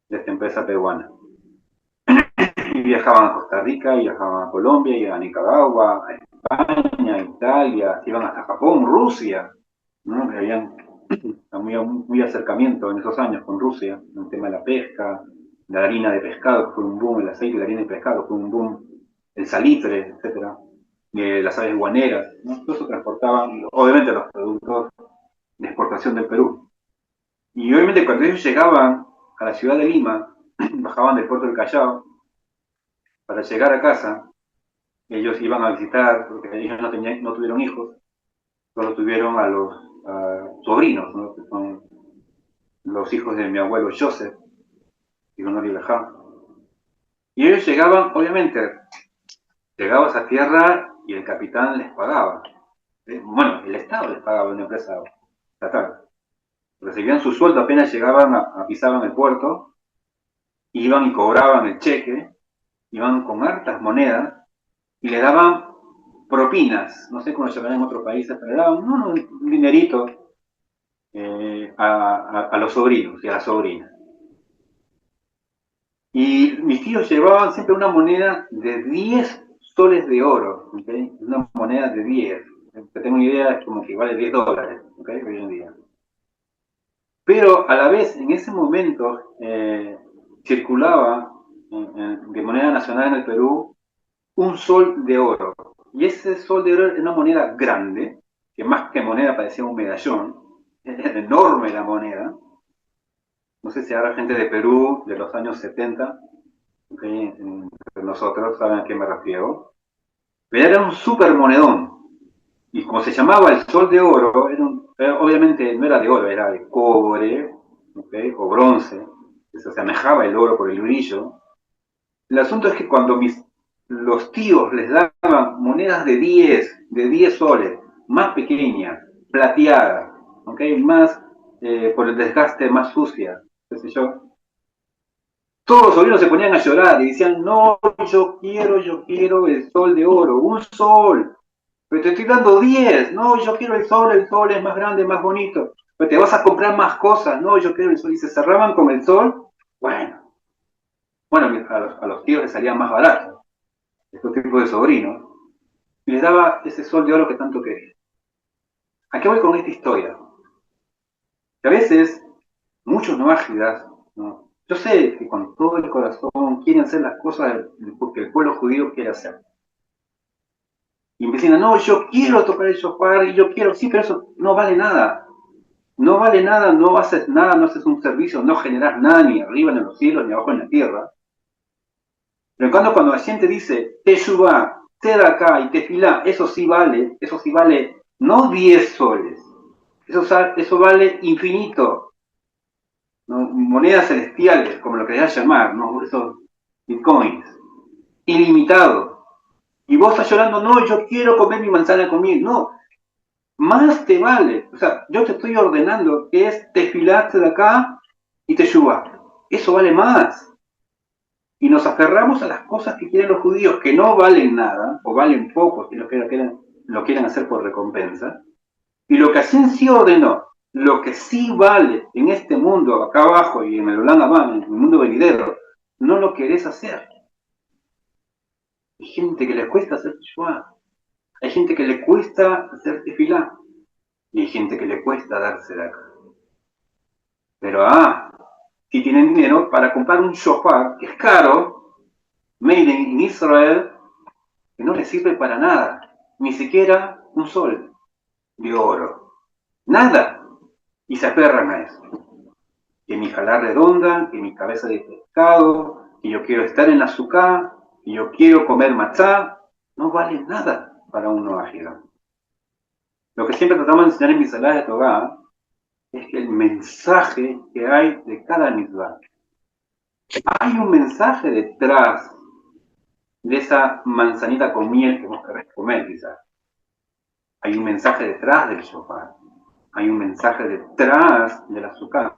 de esta empresa peruana. Y viajaban a Costa Rica, viajaban a Colombia, iban a Nicaragua, a España, a Italia, iban hasta Japón, Rusia, ¿no? Habían muy acercamiento en esos años con Rusia, en el tema de la pesca, la harina de pescado, que fue un boom, el aceite de harina de pescado, fue un boom, el salitre, etcétera, las aves guaneras, ¿no? Todo eso transportaban, obviamente, los productos de exportación del Perú. Y obviamente cuando ellos llegaban a la ciudad de Lima, bajaban del puerto del Callao, para llegar a casa, ellos iban a visitar, porque ellos no tuvieron hijos, solo tuvieron a los sobrinos, ¿no? Que son los hijos de mi abuelo Joseph, y Honor y Leján. Y ellos llegaban, obviamente, llegabas a tierra y el capitán les pagaba. Bueno, el Estado les pagaba, una empresa estatal. Recibían su sueldo apenas llegaban, pisaban el puerto, iban y cobraban el cheque, iban con hartas monedas y le daban propinas, no sé cómo lo llamarán en otros países, pero le daban un dinerito a los sobrinos y a las sobrinas. Y mis tíos llevaban siempre una moneda de 10 soles de oro, ¿okay? Una moneda de 10. Que tengo una idea, es como que vale $10, ¿okay? Hoy en día. Pero a la vez, en ese momento, circulaba de moneda nacional en el Perú un sol de oro. Y ese sol de oro era una moneda grande, que más que moneda parecía un medallón, era enorme la moneda. No sé si ahora gente de Perú de los años 70, ¿okay? Nosotros saben a qué me refiero. Pero era un super monedón. Y como se llamaba el sol de oro, obviamente no era de oro, era de cobre, ¿okay? O bronce, que se asemejaba el oro por el brillo. El asunto es que cuando los tíos les daban monedas de 10 soles, más pequeñas, plateadas, ¿okay? Más por el desgaste, más sucia, qué sé yo. Todos los sobrinos se ponían a llorar y decían, no, yo quiero el sol de oro, un sol, pero te estoy dando 10, no, yo quiero el sol es más grande, más bonito, pero te vas a comprar más cosas, no, yo quiero el sol, y se cerraban con el sol. Bueno, a los tíos les salía más barato, estos tipos de sobrinos, y les daba ese sol de oro que tanto quería. ¿A qué voy con esta historia? Que a veces, muchos no ágidas, ¿no? Yo sé que con todo el corazón quieren hacer las cosas porque el pueblo judío quiere hacer. Y me dicen, no, yo quiero tocar el shofar y yo quiero, sí, pero eso no vale nada. No vale nada, no haces nada, no haces un servicio, no generas nada ni arriba en los cielos ni abajo en la tierra. Pero cuando la gente dice Teshuvah, Tzedakah y Tefilá, eso sí vale no 10 soles, eso vale infinito, ¿no? Monedas celestiales, como lo querías llamar, ¿no? Esos bitcoins, ilimitado. Y vos estás llorando, no, yo quiero comer mi manzana con miel, no, más te vale. O sea, yo te estoy ordenando que es Tefilá, Tzedakah y Teshuvah. Eso vale más. Y nos aferramos a las cosas que quieren los judíos, que no valen nada, o valen poco, si lo quieren hacer por recompensa. Y lo que así sí ordenó, lo que sí vale en este mundo, acá abajo y en el Olam Abba, en el mundo venidero, no lo querés hacer. Hay gente que le cuesta hacer Teshuvah, hay gente que le cuesta hacer tefilá, y hay gente que le cuesta darse de acá. Pero si tienen dinero para comprar un shofar, que es caro, made in Israel, que no les sirve para nada, ni siquiera un sol de oro, nada, y se aferran a eso. Que mi jalá redonda, que mi cabeza de pescado, que yo quiero estar en la azúcar, que yo quiero comer matzá, no vale nada para un no ágil. Lo que siempre tratamos de enseñar en mis salas de Torah es que el mensaje que hay de cada mitzvah. Hay un mensaje detrás de esa manzanita con miel que vos querés comer, quizás. Hay un mensaje detrás del shofar. Hay un mensaje detrás del azúcar.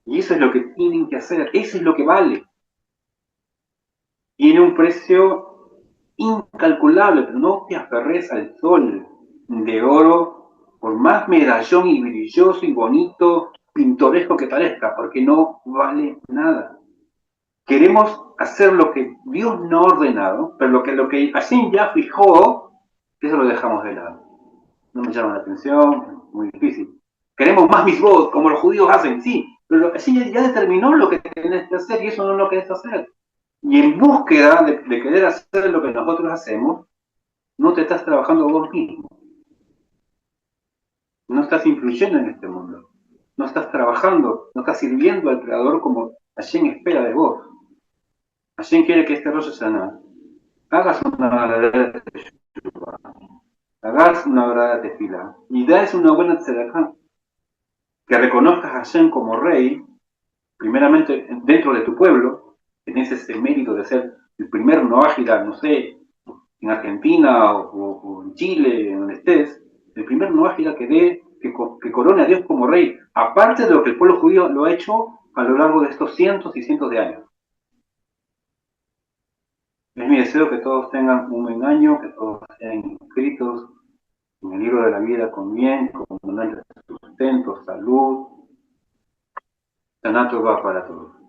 Y eso es lo que tienen que hacer. Eso es lo que vale. Tiene un precio incalculable, pero no te aferres al sol de oro, por más medallón y brilloso y bonito, pintoresco que parezca, porque no vale nada. Queremos hacer lo que Dios no ha ordenado, pero lo que Hashem ya fijó, eso lo dejamos de lado. No me llama la atención, muy difícil. Queremos más mitzvot, como los judíos hacen, sí, pero Hashem ya determinó lo que tenés que hacer y eso no lo querés hacer. Y en búsqueda de querer hacer lo que nosotros hacemos, no te estás trabajando vos mismo. No estás influyendo en este mundo. No estás trabajando, no estás sirviendo al Creador como Hashem espera de vos. Hashem quiere que este Rosh Hashanah hagas una verdadera teshuvah, hagas una verdadera tefila y das una buena tzedakah. Que reconozcas a Hashem como rey, primeramente dentro de tu pueblo, que tienes ese mérito de ser el primer noágira, no sé, en Argentina o en Chile, en donde estés, el primer noágira que corone a Dios como rey, aparte de lo que el pueblo judío lo ha hecho a lo largo de estos cientos y cientos de años. Es mi deseo que todos tengan un buen año, que todos sean inscritos en el libro de la vida con bien, con abundante sustento, salud. Sanato va para todos.